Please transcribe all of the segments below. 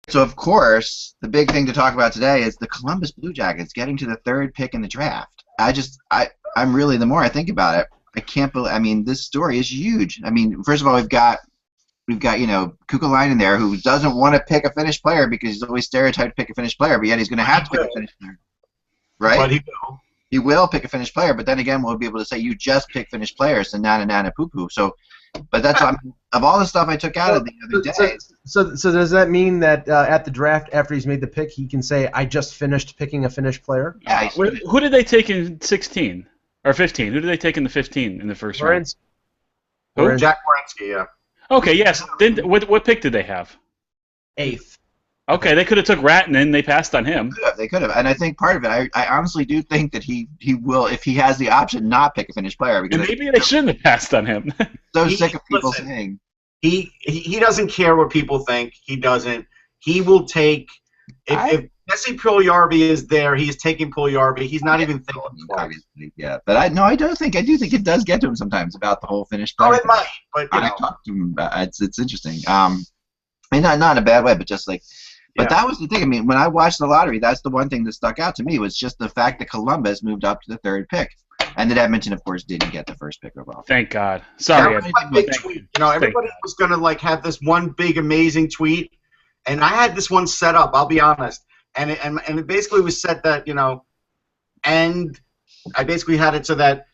So of course, the big thing to talk about today is the Columbus Blue Jackets getting to the 3rd pick in the draft. I'm really, the more I think about it, I can't believe. I mean, this story is huge. I mean, first of all, we've got Kukalainen there, who doesn't want to pick a Finnish player because he's always stereotyped to pick a Finnish player, but yet he's going to have to pick a Finnish player, right? But he will. He will pick a Finnish player, but then again, we'll be able to say you just pick Finnish players and nana poo poo. So, but that's of all the stuff I took out of the other day. So does that mean that at the draft, after he's made the pick, he can say, "I just finished picking a Finnish player"? Yeah. Who did they take in 16 or 15? Who did they take in the 15 in the first round? Who? Jack Werenski, yeah. Okay, yes. Then what pick did they have? 8th. Okay, they could have took Ratinen. They passed on him. They could have, and I think part of it, I honestly do think that he will, if he has the option, not pick a Finnish player. Because And maybe they shouldn't have passed on him. So sick of people saying. He doesn't care what people think. He doesn't. He will take if Vesey Puljujärvi is there. He's taking Puljujärvi. He's not even thinking twice. Yeah, but I do think it does get to him sometimes about the whole Finnish thing. Oh, it might, but I talked to him about it's interesting. And not in a bad way, but just like. But that was the thing. I mean, when I watched the lottery, that's the one thing that stuck out to me was just the fact that Columbus moved up to the 3rd pick, and that Edmonton, of course, didn't get the 1st pick overall. Thank God. Sorry. That was my big tweet. Everybody was gonna have this one big amazing tweet, and I had this one set up. I'll be honest, and it basically was set that and I basically had it so that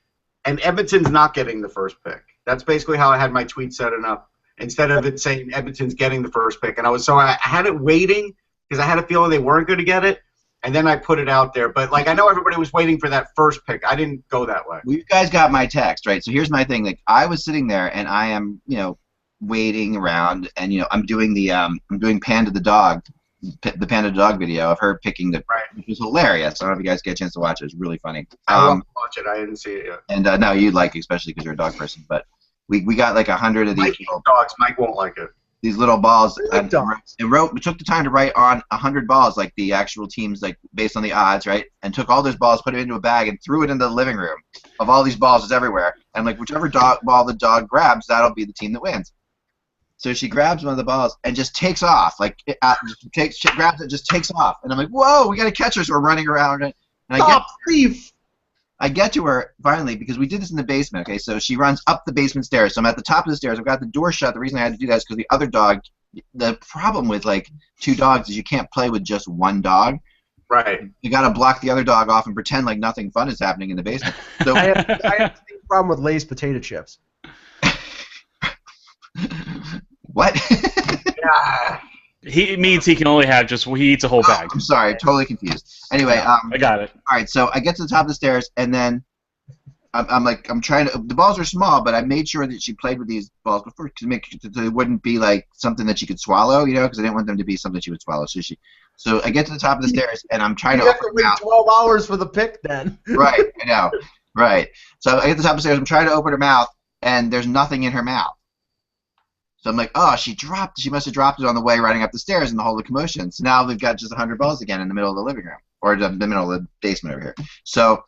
and Edmonton's not getting the 1st pick. That's basically how I had my tweet set up. Instead of it saying Edmonton's getting the 1st pick. And I had it waiting because I had a feeling they weren't going to get it, and then I put it out there. But, I know everybody was waiting for that 1st pick. I didn't go that way. Well, you guys got my text, right? So here's my thing. Like, I was sitting there, and I am, waiting around, and, I'm doing Panda the Dog, the Panda the Dog video of her picking which was hilarious. I don't know if you guys get a chance to watch it. It was really funny. I want to watch it. I didn't see it yet. And no, you'd like it, especially because you're a dog person. But we got 100 of these little dogs. Mike won't like it. These little balls. We took the time to write on 100 balls, like the actual teams, based on the odds, right? And took all those balls, put it into a bag, and threw it into the living room. Of all these balls, it's everywhere. And whichever ball the dog grabs, that'll be the team that wins. So she grabs one of the balls and just takes off. She grabs it, just takes off. And I'm like, whoa, we got to catch her. So we're running around. And I get to her finally because we did this in the basement. Okay, so she runs up the basement stairs. So I'm at the top of the stairs. I've got the door shut. The reason I had to do that is because the other dog. The problem with 2 dogs is you can't play with just one dog. Right. You got to block the other dog off and pretend like nothing fun is happening in the basement. So I have the same problem with Lay's potato chips. What? He means he can only have he eats a whole bag. I'm sorry, totally confused. Anyway, I got it. All right, so I get to the top of the stairs, and then I'm trying to. The balls are small, but I made sure that she played with these balls before to make sure that it wouldn't be something that she could swallow, because I didn't want them to be something she would swallow. So I get to the top of the stairs, and I'm trying to. You have to wait 12 hours for the pick, then. Right, I know. Right. So I get to the top of the stairs. I'm trying to open her mouth, and there's nothing in her mouth. So I'm like, oh, she must have dropped it on the way running up the stairs in the whole commotion. So now we've got just 100 balls again in the middle of the living room, or the middle of the basement over here. So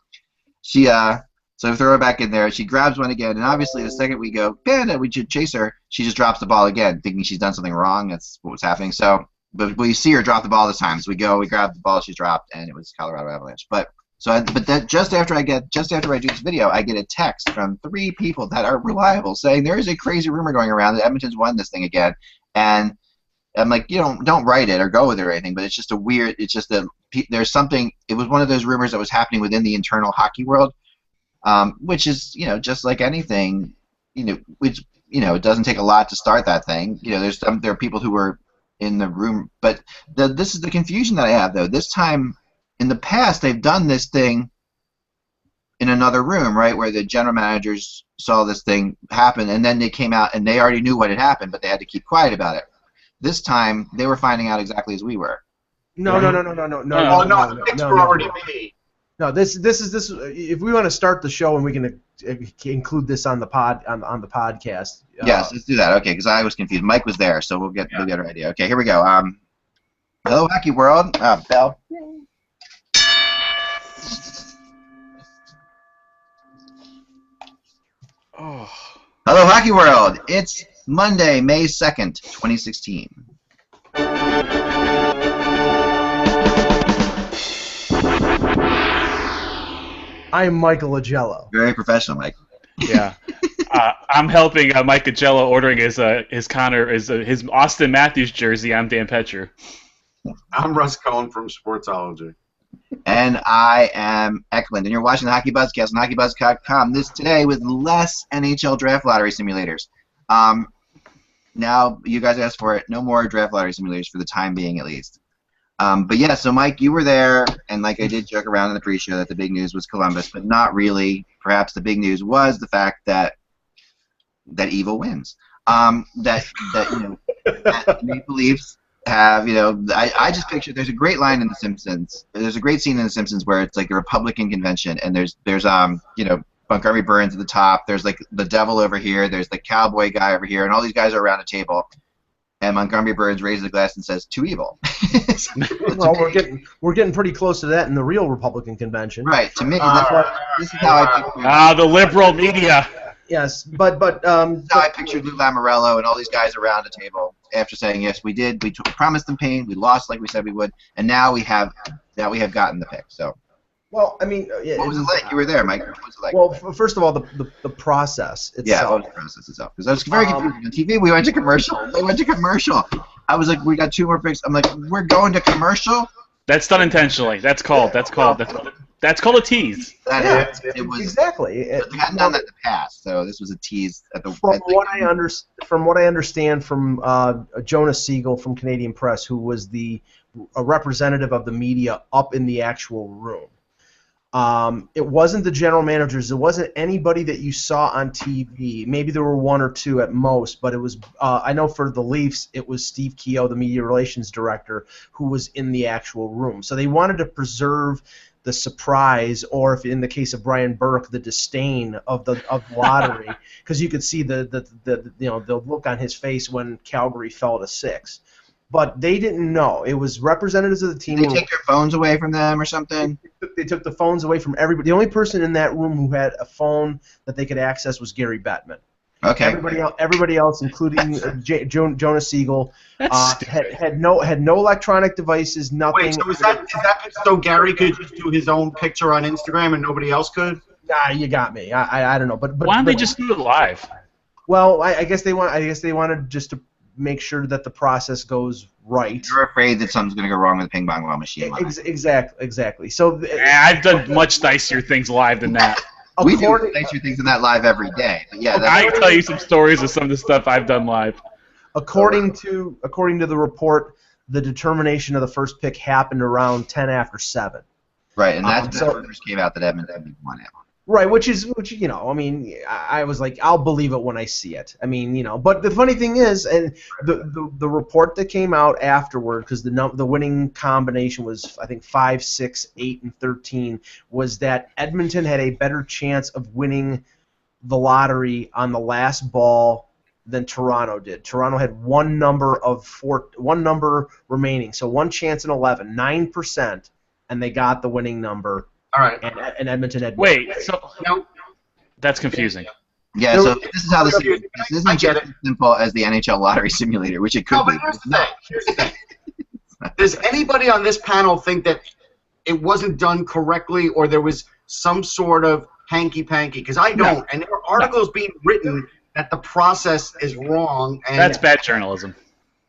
so I throw her back in there. She grabs one again, and obviously the second we go, Panda, we should chase her, she just drops the ball again, thinking she's done something wrong. That's what was happening. So, but we see her drop the ball this time. So we grab the ball she's dropped, and it was Colorado Avalanche. But then just after I do this video, I get a text from 3 people that are reliable saying there is a crazy rumor going around that Edmonton's won this thing again, and I'm like, don't write it or go with it or anything, but it's just that there's something. It was one of those rumors that was happening within the internal hockey world, which is just like anything, which it doesn't take a lot to start that thing. There are people who were in the room, but this is the confusion that I have though. This time. In the past, they've done this thing in another room, right, where the general managers saw this thing happen, and then they came out and they already knew what had happened, but they had to keep quiet about it. This time, they were finding out exactly as we were. No. The picks were already made. No, this is if we want to start the show and we can include this on the podcast. Yes, let's do that. Okay, because I was confused. Mike was there, so we'll get our idea. Okay, here we go. Hello, Hockey World. Bell. Oh. Hello, Hockey World. It's Monday, May 2nd, 2016. I'm Michael Agello. Very professional, Mike. Yeah. I'm helping Mike Agello ordering his Austin Matthews jersey. I'm Dan Petcher. I'm Russ Cohen from Sportsology. And I am Eklund, and you're watching the Hockey Buzzcast on HockeyBuzz.com. Today with less NHL draft lottery simulators. Now you guys asked for it. No more draft lottery simulators for the time being, at least. But yeah, so Mike, you were there, and like I did joke around in the pre-show that the big news was Columbus, but not really. Perhaps the big news was the fact that evil wins. That Maple Leafs have, I just pictured, there's a great line in The Simpsons. There's a great scene in The Simpsons where it's like a Republican convention, and there's Montgomery Burns at the top. There's like the devil over here. There's the cowboy guy over here, and all these guys are around a table. And Montgomery Burns raises a glass and says, "Too evil." Well, we're getting pretty close to that in the real Republican convention. Right. To me, this is how I picture. The liberal media. Yes, but this is how I pictured Lou Lamoriello and all these guys around a table after saying, "Yes, we did. We promised them pain. We lost like we said we would, and now we have gotten the pick." So. Well, I mean, what was it like? You were there, Mike. What was it like? Well, first of all, the process itself. Yeah, what was the process itself? Because I was very confused. On TV, we went to commercial. They went to commercial. I was like, we got 2 more picks. I'm like, we're going to commercial? That's done intentionally. That's called a tease. It was exactly. They hadn't done that in the past, so this was a tease at the. From what I understand from Jonas Siegel from Canadian Press, who was a representative of the media up in the actual room. It wasn't the general managers. It wasn't anybody that you saw on TV. Maybe there were 1 or 2 at most, but it was. I know for the Leafs, it was Steve Keogh, the media relations director, who was in the actual room. So they wanted to preserve the surprise, or if in the case of Brian Burke, the disdain of the lottery, because you could see the look on his face when Calgary fell to 6. But they didn't know. It was representatives of the team. Did they take their phones away from them or something? They took the phones away from everybody. The only person in that room who had a phone that they could access was Gary Bettman. Okay. Everybody else, including Jonas Siegel, had no electronic devices. Nothing. Wait, so is that so Gary could just do his own picture on Instagram and nobody else could? Nah, you got me. I don't know, but why don't they just do it live? Well, I guess they wanted just to make sure that the process goes right. You're afraid that something's going to go wrong with the ping pong ball machine. Exactly. So I've done much nicer things live than that. We do nicer things than that live every day. But yeah, I can tell you some stories of some of the stuff I've done live. According to the report, the determination of the first pick happened around 10 after 7. Right, and that's when the first came out that Edmonton won it. Right, which I mean, I was like, I'll believe it when I see it. I mean, but the funny thing is, and the report that came out afterward, because the winning combination was, I think, 5, 6, 8, and 13, was that Edmonton had a better chance of winning the lottery on the last ball than Toronto did. Toronto had one number remaining, so one chance in 11, 9%, and they got the winning number. All right. And Edmonton had. Wait, so that's confusing. Yeah, so this is how this isn't just as simple as the NHL lottery simulator, which it could be. But here's the thing. Does anybody on this panel think that it wasn't done correctly, or there was some sort of hanky-panky? Because I don't, and there are articles being written that the process is wrong. And that's bad journalism.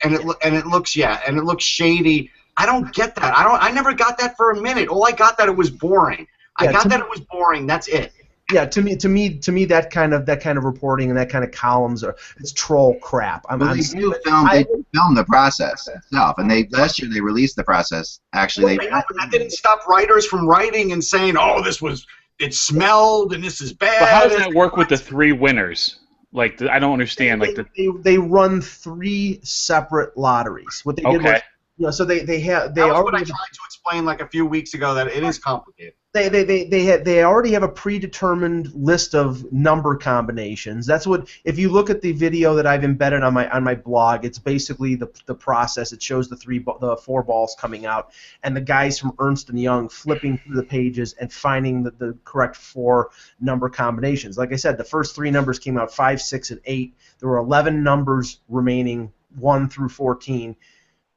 And it looks shady. I don't get that. I never got that for a minute. All I got that it was boring. I got that it was boring. That's it. Yeah, to me, that kind of reporting and that kind of columns it's troll crap. They filmed the process itself, and last year they released the process. Actually, but that didn't stop writers from writing and saying, "Oh, it smelled and this is bad." But how does that work with the 3 winners? Like, I don't understand. They run 3 separate lotteries. What they did was. So they already. What I tried to explain like a few weeks ago, that it is complicated. They already have a predetermined list of number combinations. That's what, if you look at the video that I've embedded on my blog, it's basically the process. It shows the 4 balls coming out, and the guys from Ernst & Young flipping through the pages and finding the correct 4 number combinations. Like I said, the first 3 numbers came out 5, 6, and 8. There were 11 numbers remaining, 1 through 14.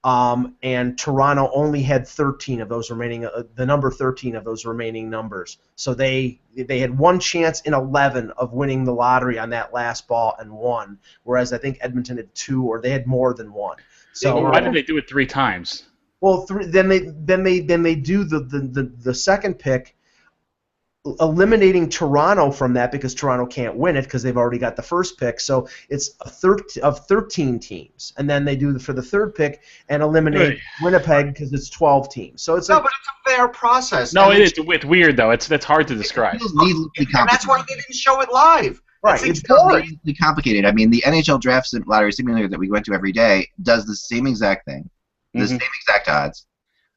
and Toronto only had 13 of those remaining, the number 13 of those remaining numbers. So they had one chance in 11 of winning the lottery on that last ball and won, whereas I think Edmonton had 2, or they had more than 1. So why did they do it 3 times? Well, then they do the second pick, eliminating Toronto from that because Toronto can't win it because they've already got the first pick. So it's a 13 teams, and then they do for the third pick and eliminate Winnipeg because it's 12 teams. So it's but it's a fair process. No, it's weird though. That's hard to describe. And that's why they didn't show it live. Right, it's needlessly complicated. I mean, the NHL Draft Lottery Simulator that we went to every day does the same exact thing, the same exact odds.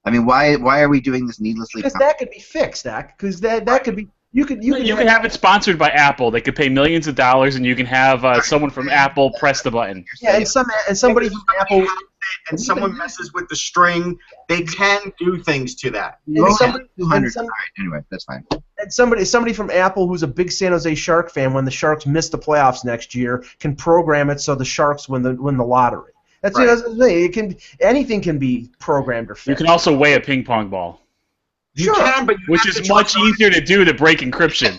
I mean, why are we doing this needlessly? Because that could be fixed, Dak. Because that could be you can have it sponsored by Apple. They could pay millions of dollars, and you can have someone from Apple press the button. Yeah, and somebody from Apple. And someone messes with the string, they can do things to that. Anyway, that's fine. And somebody from Apple who's a big San Jose Shark fan, when the Sharks miss the playoffs next year, can program it so the Sharks win the lottery. That's right. Anything can be programmed or fixed. You can also weigh a ping pong ball. You can, but which is much easier to do to break encryption.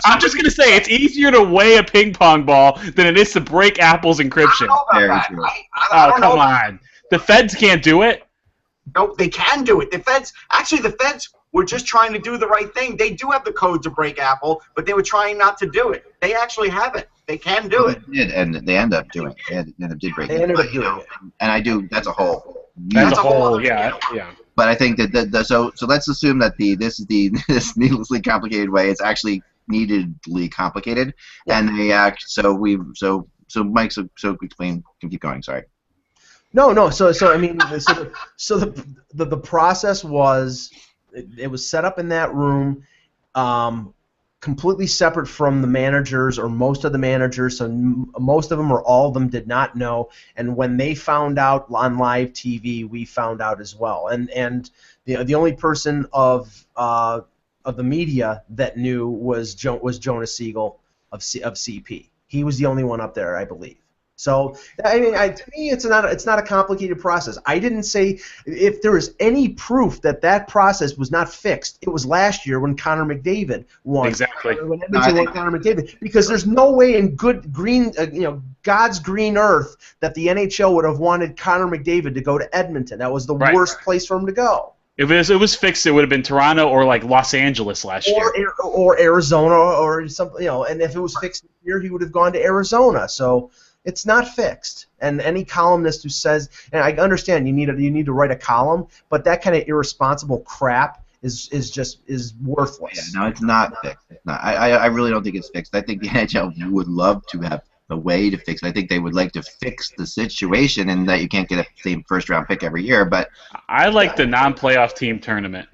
I'm just going to say, it's easier to weigh a ping pong ball than it is to break Apple's encryption. I don't know about that. Come on. The feds can't do it. Nope, they can do it. The feds were just trying to do the right thing. They do have the code to break Apple, but they were trying not to do it. They actually have it. They can do it. They did, and they end up doing it. They did break it. They ended up doing it. And I do. That's a whole. That's a whole. Yeah. But I think that so let's assume that this needlessly complicated way is actually neededly complicated, and they so Mike so explain. Can keep going. Sorry. No. So I mean, the process was it was set up in that room, completely separate from the managers or most of the managers. So most of them or all of them did not know. And when they found out on live TV, we found out as well. And the only person of the media that knew was Jonas Siegel of CP. He was the only one up there, I believe. So I mean, to me, it's not a complicated process. I didn't say if there is any proof that process was not fixed. It was last year when Connor McDavid won. Exactly. When Edmonton won Connor McDavid, because there's no way in God's green earth that the NHL would have wanted Connor McDavid to go to Edmonton. That was the worst place for him to go. If it was fixed, it would have been Toronto or like Los Angeles last year, or Arizona or something. And if it was fixed here, he would have gone to Arizona. So. It's not fixed, and any columnist who says, and I understand you need to write a column, but that kind of irresponsible crap is worthless. Yeah, no, it's not fixed. It's not. I really don't think it's fixed. I think the NHL would love to have a way to fix it. I think they would like to fix the situation, and that you can't get a same first-round pick every year. But I like the non-playoff team tournament.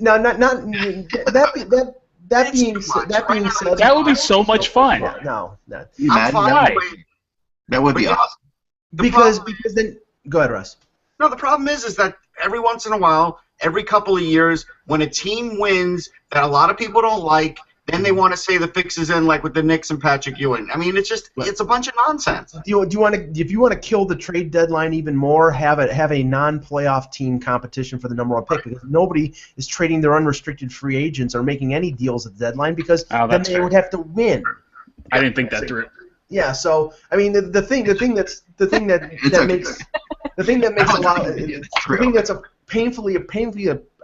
No, not that. That being said, that would be so much fun. No. I'm fine. That would be awesome. Because then go ahead, Russ. No, the problem is that every once in a while, every couple of years, when a team wins that a lot of people don't like, then they want to say the fix is in, like with the Knicks and Patrick Ewing. I mean, it's a bunch of nonsense. If you want to kill the trade deadline even more, have a non-playoff team competition for the number one pick, because nobody is trading their unrestricted free agents or making any deals at the deadline, because then they would have to win. I didn't think that through. Yeah, so I mean the thing that's painfully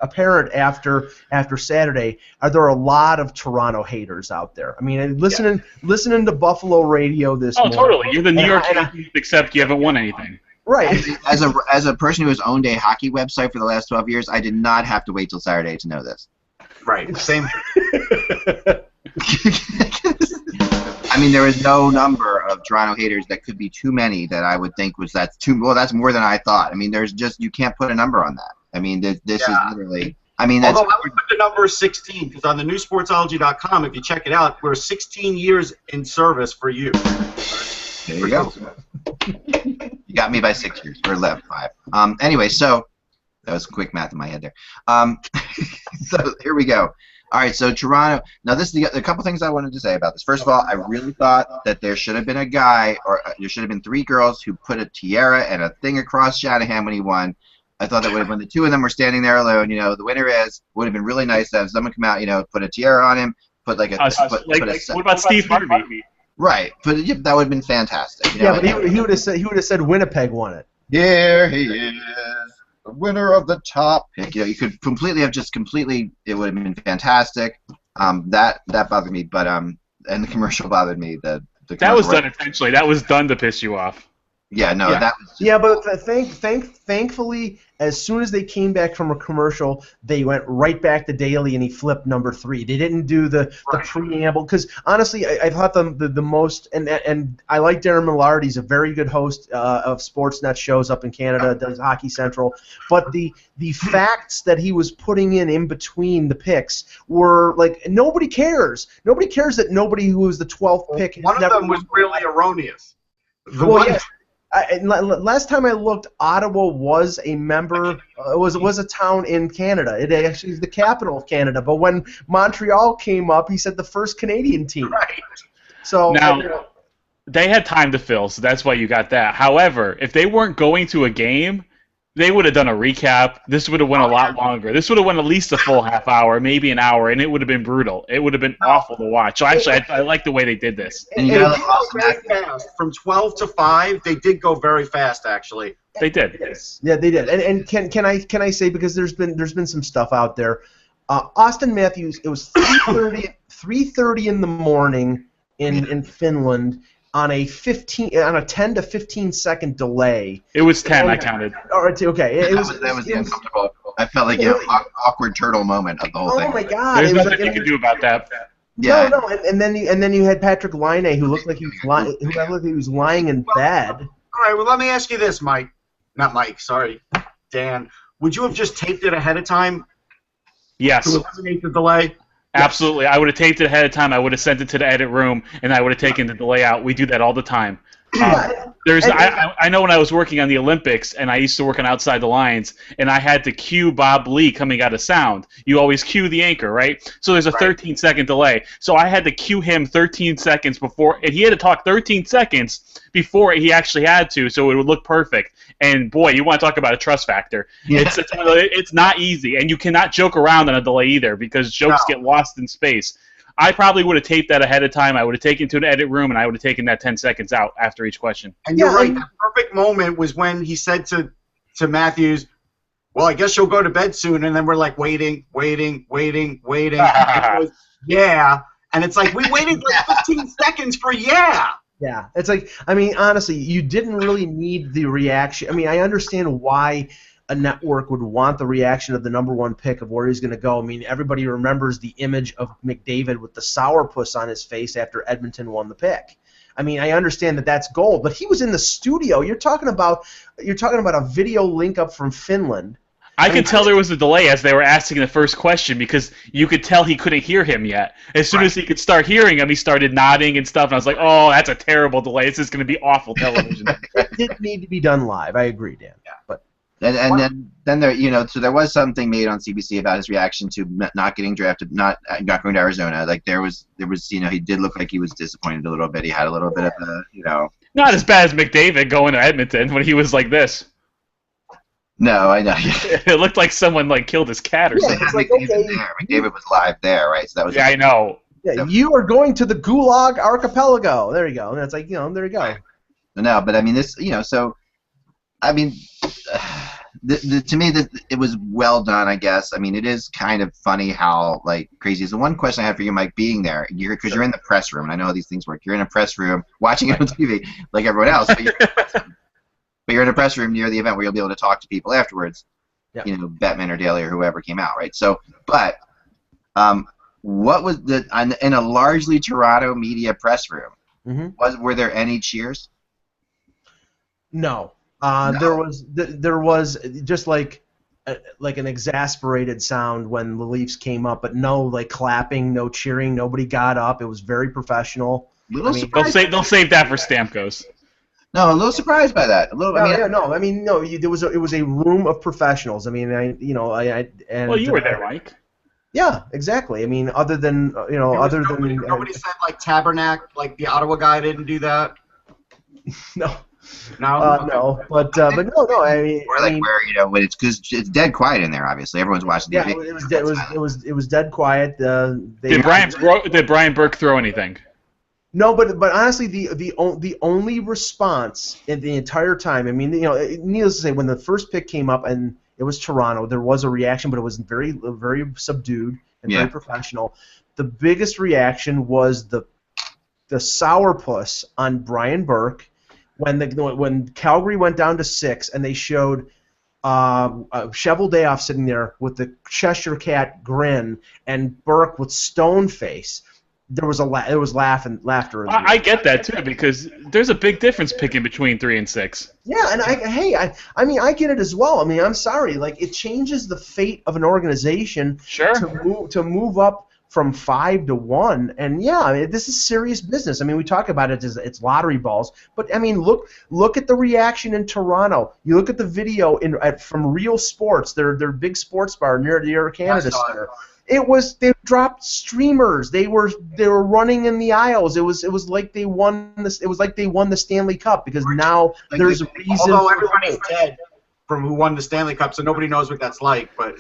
apparent after Saturday there are a lot of Toronto haters out there. I mean, listening to Buffalo radio this morning. Oh, totally. You're the New York Yankees, except you haven't won anything. Right. As a person who has owned a hockey website for the last 12 years, I did not have to wait till Saturday to know this. Right. Same. I mean, there is no number of Toronto haters that could be too many that I would think that's too. Well, that's more than I thought. I mean, you can't put a number on that. I mean, this is literally. I mean, although I would put the number 16, because on the newsportsology.com, if you check it out, we're 16 years in service for you. There you go. You got me by 6 years, or 5. Anyway, so that was quick math in my head there. So here we go. All right, so Toronto. Now, this is a couple things I wanted to say about this. First of all, I really thought that there should have been a guy, or there should have been 3 girls who put a tiara and a thing across Shanahan when he won. I thought that would have, when the 2 of them were standing there alone, the winner would have been really nice to have someone come out, put a tiara on him, put like a. What about Steve Harvey? Right, but that would have been fantastic. But he would have said Winnipeg won it. Here he is, the winner of the top pick. You could it would have been fantastic. That bothered me, but and the commercial bothered me. That was done intentionally. That was done to piss you off. Yeah, no, that was just... Yeah, but thankfully, as soon as they came back from a commercial, they went right back to Daly and he flipped number 3. They didn't do the preamble, because honestly, I thought the most, and I like Darren Millard. He's a very good host of Sportsnet shows up in Canada, does Hockey Central, but the facts that he was putting in between the picks were like, nobody cares. Nobody cares that nobody who was the 12th pick. One of them was really erroneous. Last time I looked, Ottawa was a member. Was a town in Canada. It actually is the capital of Canada. But when Montreal came up, he said the first Canadian team. Right. So now they had time to fill, so that's why you got that. However, if they weren't going to a game, they would have done a recap. This would have went a lot longer. This would have went at least a full half hour, maybe an hour, and it would have been brutal. It would have been awful to watch. So actually, I like the way they did this. And you go very fast. From 12 to 5, they did go very fast, actually. They did. Yes. Yeah, they did. And can I say, because there's been some stuff out there. Austin Matthews. It was 3:30 in the morning in Finland. On a 10 to 15 second delay. It was 10. I counted. All right, okay. That was uncomfortable. I felt like an awkward turtle moment of the whole thing. Oh my God! There's nothing you can do about that. Yeah. No, and then you had Patrick Laine, who looked like he was lying in bed. All right. Well, let me ask you this, Mike. Not Mike. Sorry, Dan. Would you have just taped it ahead of time? Yes. To eliminate the delay. Absolutely. I would have taped it ahead of time. I would have sent it to the edit room, and I would have taken the delay out. We do that all the time. I know when I was working on the Olympics, and I used to work on Outside the Lines, and I had to cue Bob Lee coming out of sound. You always cue the anchor, right? So there's a 13-second delay. So I had to cue him 13 seconds before, and he had to talk 13 seconds before he actually had to, so it would look perfect. And boy, you want to talk about a trust factor. Yeah. It's not easy, and you cannot joke around on a delay either, because jokes get lost in space. I probably would have taped that ahead of time. I would have taken it to an edit room, and I would have taken that 10 seconds out after each question. And you're right. The perfect moment was when he said to Matthews, well, I guess you'll go to bed soon. And then we're like, waiting. And he goes, yeah. And it's like, we waited like 15 seconds for yeah. Yeah. It's like, I mean, honestly, you didn't really need the reaction. I mean, I understand why a network would want the reaction of the number 1 pick of where he's going to go. I mean, everybody remembers the image of McDavid with the sourpuss on his face after Edmonton won the pick. I mean, I understand that that's gold, but he was in the studio. You're talking about a video link up from Finland. I could tell there was a delay as they were asking the first question, because you could tell he couldn't hear him yet. As soon as he could start hearing him, he started nodding and stuff, and I was like, oh, that's a terrible delay. This is going to be awful television. It didn't need to be done live. I agree, Dan. Yeah. But And then there, so there was something made on CBC about his reaction to not getting drafted, not going to Arizona. Like there was, he did look like he was disappointed a little bit. He had a little bit of a, Not as bad as McDavid going to Edmonton when he was like this. No, I know. It looked like someone killed his cat or something. McDavid was live there, right? So that was. Yeah, I know. Yeah, you are going to the Gulag Archipelago. There you go. And it's like, there you go. No, but I mean this, so, I mean. To me, it was well done, I guess. I mean, it is kind of funny how crazy. So one question I have for you, Mike, being there, because you're in the press room, and I know how these things work. You're in a press room watching it on TV like everyone else, but you're in a press room near the event where you'll be able to talk to people afterwards. Yep. Bettman or Daly or whoever came out, right? So, but what was in a largely Toronto media press room? Mm-hmm. Were there any cheers? No. No. There was just like an exasperated sound when the Leafs came up, but no clapping, no cheering, nobody got up. It was very professional. They'll save that for Stamkos. No, a little surprised by that. A little. It was a room of professionals. I mean, Well, you were there, Mike. Yeah, exactly. I mean, other than nobody said like Tabernacle, like the Ottawa guy didn't do that. no. No, no, but no. I mean, where when it's because it's dead quiet in there. Obviously, everyone's watching. Yeah, it was dead quiet. Did Brian Burke throw anything? No, but honestly, the only response in the entire time. I mean, needless to say, when the first pick came up and it was Toronto, there was a reaction, but it was very subdued and very professional. The biggest reaction was the sourpuss on Brian Burke when Calgary went down to 6 and they showed Cheveldayoff sitting there with the Cheshire Cat grin and Burke with stone face. There was laughter. I get that too, because there's a big difference picking between 3 and 6. Yeah, and I mean I get it as well. I mean, I'm sorry, like it changes the fate of an organization to move up from 5 to 1, and yeah, I mean, this is serious business. I mean, we talk about it as it's lottery balls, but I mean, look at the reaction in Toronto. You look at the video from Real Sports, their big sports bar near the Air Canada Center. They dropped streamers. They were running in the aisles. It was like they won this. It was like they won the Stanley Cup because now there's a reason. Although everybody's dead from who won the Stanley Cup, so nobody knows what that's like. But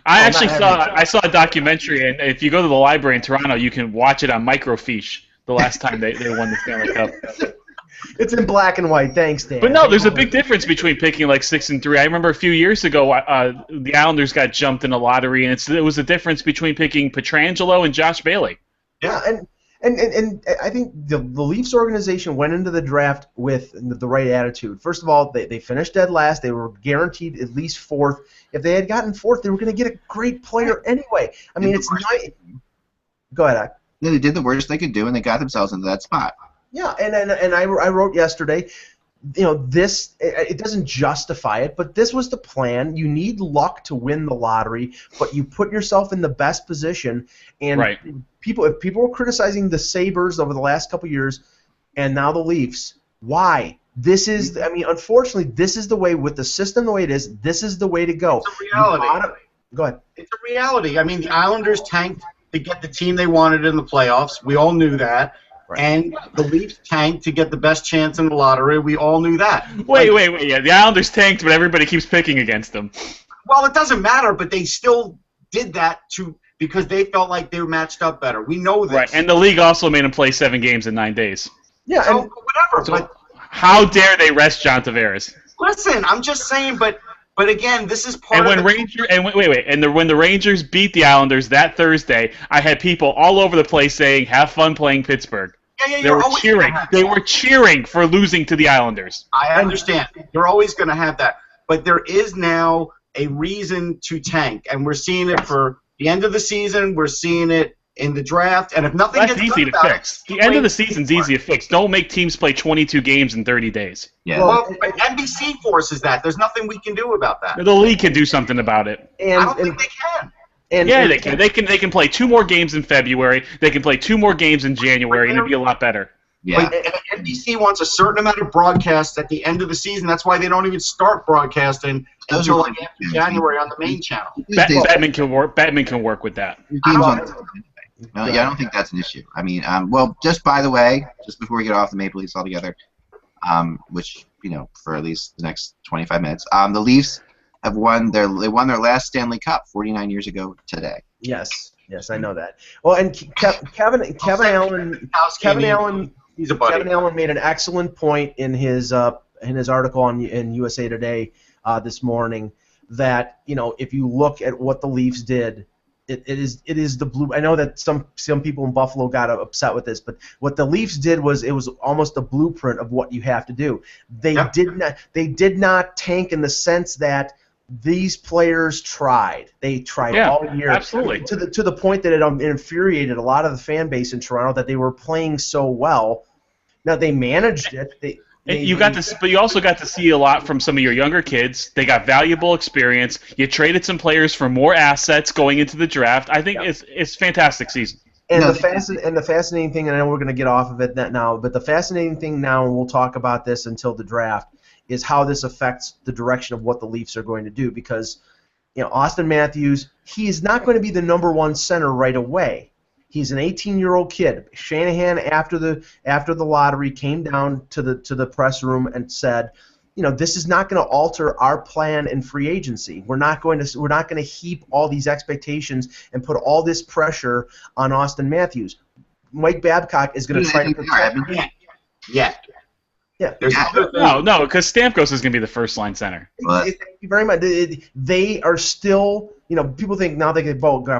I saw a documentary, and if you go to the library in Toronto, you can watch it on microfiche. The last time they won the Stanley Cup. It's in black and white. Thanks, Dan. But no, there's a big difference between picking like 6 and 3. I remember a few years ago, the Islanders got jumped in a lottery, and it was a difference between picking Pietrangelo and Josh Bailey. Yeah, and I think the Leafs organization went into the draft with the right attitude. First of all, they finished dead last. They were guaranteed at least 4th. If they had gotten 4th, they were going to get a great player anyway. I mean, it's not. Go ahead. Yeah, they did the worst they could do, and they got themselves into that spot. Yeah, and I wrote yesterday, this it doesn't justify it, but this was the plan. You need luck to win the lottery, but you put yourself in the best position. And right. If people were criticizing the Sabres over the last couple of years, and now the Leafs, why? This is, I mean, unfortunately, this is the way with the system the way it is. This is the way to go. It's a reality. Go ahead. It's a reality. I mean, the Islanders tanked to get the team they wanted in the playoffs. We all knew that. Right. And the Leafs tanked to get the best chance in the lottery. We all knew that. Wait. Yeah, the Islanders tanked, but everybody keeps picking against them. Well, it doesn't matter, but they still did that because they felt like they were matched up better. We know this. Right, and the league also made them play 7 games in 9 days. Yeah, so, whatever. So but how dare they rest John Tavares? Listen, I'm just saying, but again, this is part of the... when the Rangers beat the Islanders that Thursday, I had people all over the place saying, "Have fun playing Pittsburgh." Yeah, they were cheering. They were cheering for losing to the Islanders. I understand. You're always going to have that, but there is now a reason to tank, and we're seeing it for the end of the season. We're seeing it in the draft, and if nothing gets easy to fix. The end of the season's easy to fix. Don't make teams play 22 games in 30 days. Yeah. Well, but NBC forces that. There's nothing we can do about that. The league can do something about it. I don't think they can. They can. They can play 2 more games in February. They can play 2 more games in January, and it'll be a lot better. Yeah. But NBC wants a certain amount of broadcasts at the end of the season. That's why they don't even start broadcasting until like after January on the main channel. Batman can work. Batman can work with that. No, yeah, I don't think that's an issue. I mean, well, just by the way, just before we get off the Maple Leafs altogether, which for at least the next 25 minutes, the Leafs have won their last Stanley Cup 49 years ago today. Yes, I know that. Well, and Kevin Allen made an excellent point in his article in USA Today this morning that if you look at what the Leafs did. It is the blue. I know that some people in Buffalo got upset with this, but what the Leafs did was it was almost a blueprint of what you have to do. They did not tank in the sense that these players tried. They tried all year. Absolutely. To the point that it infuriated a lot of the fan base in Toronto that they were playing so well. Now they managed it. But you also got to see a lot from some of your younger kids. They got valuable experience. You traded some players for more assets going into the draft. I think it's fantastic season. And the fascinating thing, and I know we're going to get off of it now, but the fascinating thing now, and we'll talk about this until the draft, is how this affects the direction of what the Leafs are going to do. Because Austin Matthews, he is not going to be the number one center right away. He's an 18-year-old kid. Shanahan, after the lottery, came down to the press room and said, this is not going to alter our plan in free agency. We're not going to heap all these expectations and put all this pressure on Austin Matthews. Mike Babcock is going to try to protect him. Yeah. No, because Stamkos is going to be the first-line center. Thank you very much. They are still, people think now they got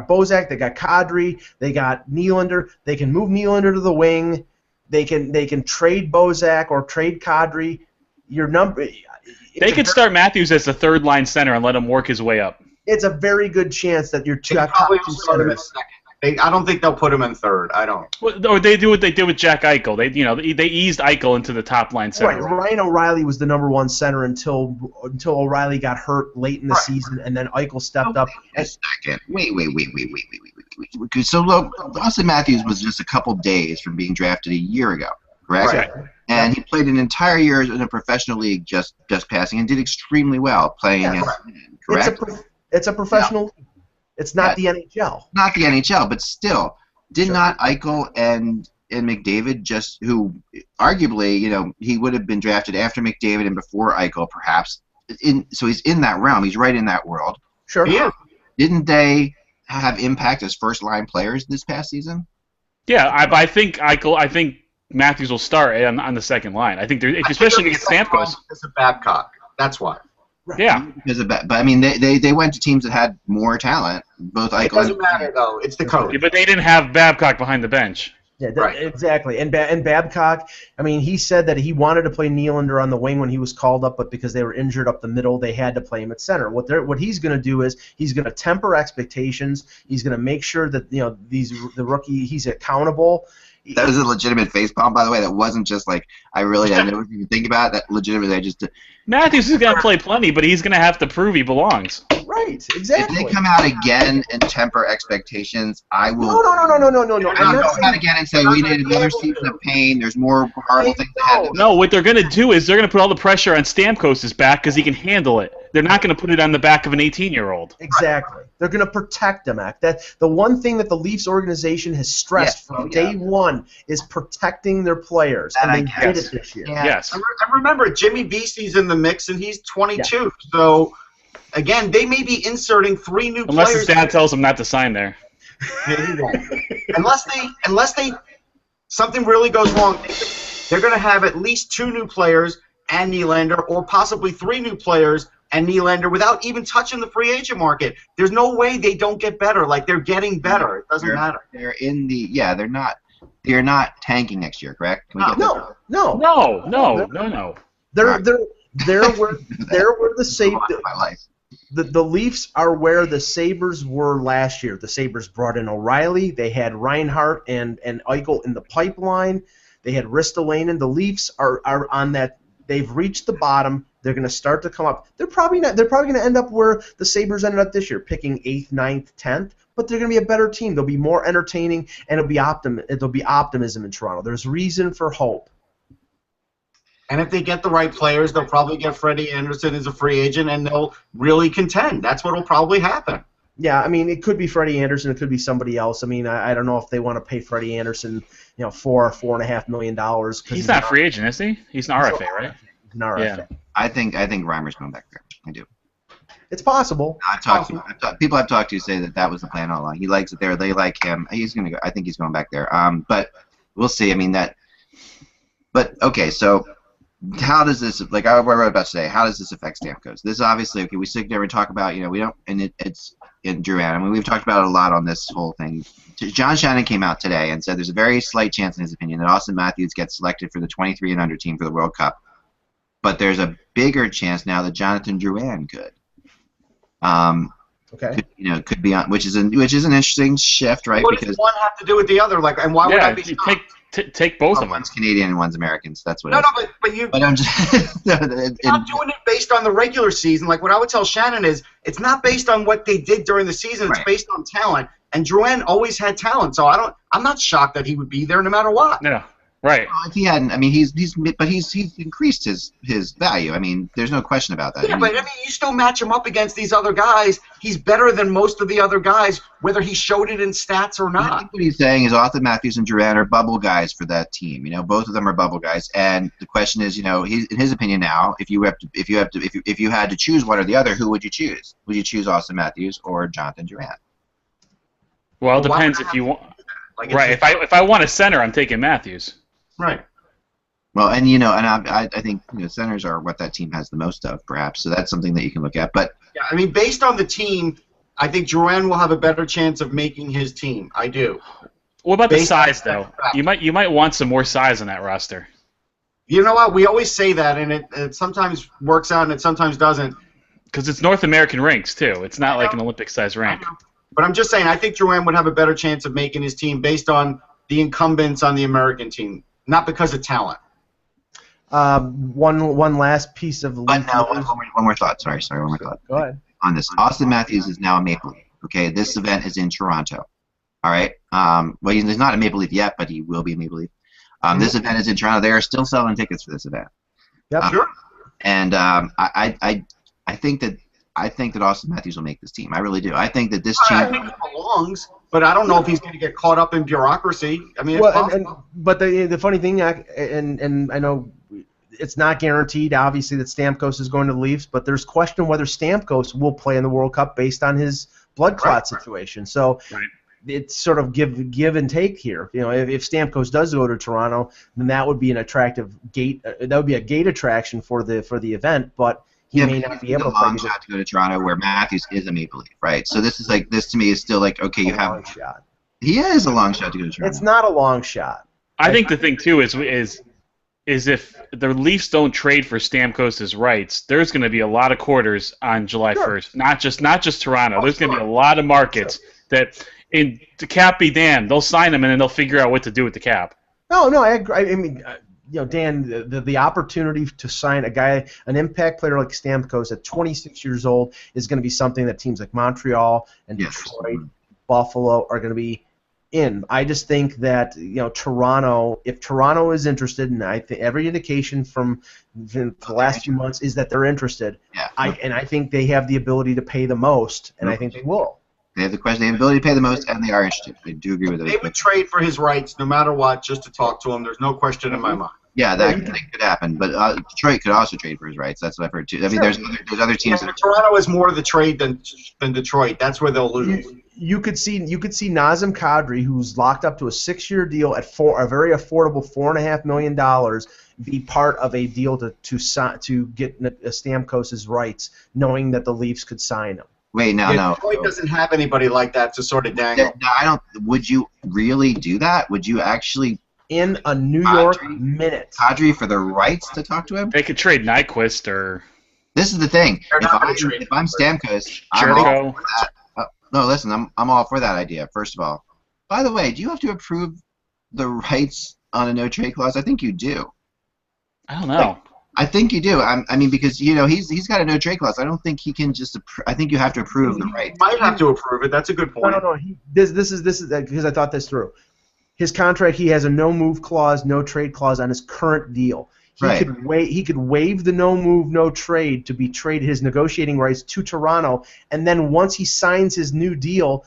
Bozak, they got Kadri, they got Nylander. They can move Nylander to the wing. They can trade Bozak or trade Kadri. They could start Matthews as the third-line center and let him work his way up. It's a very good chance that your top two centers. I don't think they'll put him in third. I don't. Or they do what they did with Jack Eichel. They eased Eichel into the top line center. Right. Ryan O'Reilly was the number one center until O'Reilly got hurt late in the season, and then Eichel stepped up. Wait a second. Wait. So look, Austin Matthews was just a couple days from being drafted a year ago, correct? Right. And he played an entire year in a professional league, just passing, and did extremely well playing. Correct. It's a professional league. It's not the NHL. Not the NHL, but still, did not Eichel and McDavid who arguably, he would have been drafted after McDavid and before Eichel, perhaps. So he's in that realm. He's right in that world. Sure. Yeah. Didn't they have impact as first-line players this past season? Yeah, I think Matthews will start on the second line. I think especially against Stamkos. Because of Babcock. That's why. Right. Yeah. But I mean, they went to teams that had more talent. Both Eichel. It doesn't matter though. It's the code. Yeah, but they didn't have Babcock behind the bench. Yeah, exactly. And Babcock, I mean, he said that he wanted to play Nylander on the wing when he was called up, but because they were injured up the middle, they had to play him at center. What he's going to do is he's going to temper expectations. He's going to make sure that the rookie, he's accountable. That was a legitimate facepalm, by the way. That wasn't just like I never even think about it. That legitimately, Matthews is going to play plenty, but he's going to have to prove he belongs. Right, exactly. If they come out again and temper expectations, I will. No. I'm not going again and say we need another season of pain. There's more horrible things ahead. No, what they're going to do is they're going to put all the pressure on Stamkos' back because he can handle it. They're not going to put it on the back of an 18-year-old. Exactly. They're going to protect him, That the one thing that the Leafs organization has stressed from day one is protecting their players, and they did it this year. Yeah. Yes. And remember, Jimmy Vesey's in the mix, and he's 22. Yeah. So, again, they may be inserting 3 new players. Unless his dad tells him not to sign there. unless they something really goes wrong, they're going to have at least 2 new players and Nylander, or possibly 3 new players and Nylander without even touching the free agent market. There's no way they don't get better. Like, they're getting better. It doesn't matter. They're in the they're not tanking next year, correct? Can we get No. They're where the Sabres. The Leafs are where the Sabres were last year. The Sabres brought in O'Reilly. They had Reinhart and Eichel in the pipeline. They had Ristolainen. The Leafs are on that. They've reached the bottom. They're going to start to come up. They're probably going to end up where the Sabres ended up this year, picking 8th, 9th, 10th. But they're going to be a better team. They'll be more entertaining, and it'll be optimism in Toronto. There's reason for hope. And if they get the right players, they'll probably get Freddie Anderson as a free agent, and they'll really contend. That's what will probably happen. Yeah, I mean, it could be Freddie Anderson. It could be somebody else. I mean, I don't know if they want to pay Freddie Anderson, $4.5 million. He's not a free agent, is he? He's an RFA, right? An RFA. Yeah. I think Reimer's going back there. I do. It's possible. People I've talked to say that was the plan all along. He likes it there. They like him. He's going to go. I think he's going back there. But we'll see. I mean that. But okay, so how does this, like I was about to say, how does this affect Stamkos? This is obviously, okay, we sit there and talk about, we don't, and it's in Drouin. I mean, we've talked about it a lot on this whole thing. John Shannon came out today and said there's a very slight chance, in his opinion, that Austin Matthews gets selected for the 23 and under team for the World Cup. But there's a bigger chance now that Jonathan Drouin could. Okay. Could be on, which is an interesting shift, right? What does one have to do with the other? Like, and why would I be shocked? Take both of them. One's Canadian and one's American, so that's what. No, but you. But I'm just. You're not doing it based on the regular season. Like, what I would tell Shannon is, it's not based on what they did during the season. It's based on talent. And Drouin always had talent, so I'm not shocked that he would be there no matter what. No. Right. Well, if he hadn't, I mean, he's increased his value. I mean, there's no question about that. Yeah, but I mean, you still match him up against these other guys. He's better than most of the other guys, whether he showed it in stats or I not. think what he's saying is Austin Matthews and Durant are bubble guys for that team. You know, both of them are bubble guys, and the question is, you know, in his opinion now, if you had to choose one or the other, who would you choose? Would you choose Austin Matthews or Jonathan Durant? Well, it depends if you want. Like, Right. If I want a center, I'm taking Matthews. Right. Well, and you know, and I think centers are what that team has the most of, perhaps. So that's something that you can look at. But yeah, I mean, based on the team, I think Duran will have a better chance of making his team. I do. What about the Based on size, though? that. You might want some more size on that roster. You know what? We always say that, and it sometimes works out and it sometimes doesn't. Because it's North American rinks too. It's not like an Olympic-sized rink. But I'm just saying, I think Duran would have a better chance of making his team based on the incumbents on the American team, not because of talent. One last piece of. But now, one more thought. Sorry, one more thought. Go ahead. On this, Austin Matthews is now a Maple Leaf. Okay, this event is in Toronto. All right. Well, he's not a Maple Leaf yet, but he will be a Maple Leaf. This event is in Toronto. They are still selling tickets for this event. Yep. Sure. And I think that Austin Matthews will make this team. I really do. I think that this team. I think he belongs, but I don't know if he's going to get caught up in bureaucracy. I mean, it's possible. But the funny thing, and I know it's not guaranteed, obviously, that Stamkos is going to the Leafs, but there's question whether Stamkos will play in the World Cup based on his blood clot situation. So it's sort of give and take here. You know, if Stamkos does go to Toronto, then that would be an attractive gate. That would be a gate attraction for the event, but. He may not be able to play. Long shot to go to Toronto, where Matthews is a Maple Leaf, right? So this to me is still like, okay, you have a long shot. He is a long shot to go to Toronto. It's not a long shot. I think the thing too is if the Leafs don't trade for Stamkos' rights, there's going to be a lot of quarters on July 1st. Not just Toronto. There's going to be a lot of markets that, to cap be damned, they'll sign him and then they'll figure out what to do with the cap. No, I agree. I mean. Dan, the opportunity to sign an impact player like Stamkos at 26 years old is going to be something that teams like Montreal and Detroit, Buffalo are going to be in. I just think that Toronto, if Toronto is interested, and I think every indication from the last few months is that they're interested. Yeah. I think they have the ability to pay the most, and I think they will. They have the ability to pay the most, and they are interested. I do agree with it. They would trade for his rights no matter what, just to talk to him. There's no question in my mind. Yeah, that could happen. But Detroit could also trade for his rights. That's what I've heard too. I mean, there's other teams. Yeah, Toronto is more of the trade than Detroit. That's where they'll lose. You could see Nazem Kadri, who's locked up to a 6-year deal at a very affordable $4.5 million, be part of a deal to get Stamkos' rights, knowing that the Leafs could sign him. Wait, no. Detroit doesn't have anybody like that to sort of dangle. No, I don't. Would you really do that? Would you actually? In a New York minute. Kadri for the rights to talk to him? They could trade Nyquist or. This is the thing. If I'm Stamkos, I'm all for that. No, listen, I'm all for that idea. First of all, by the way, do you have to approve the rights on a no trade clause? I think you do. I don't know. I think you do. I mean, because he's got a no trade clause. I don't think he can just. I think you have to approve the rights. You might have to approve it. That's a good point. No. This is because I thought this through. His contract, he has a no-move clause, no-trade clause on his current deal. He could waive the no-move, no-trade to be traded his negotiating rights to Toronto, and then once he signs his new deal,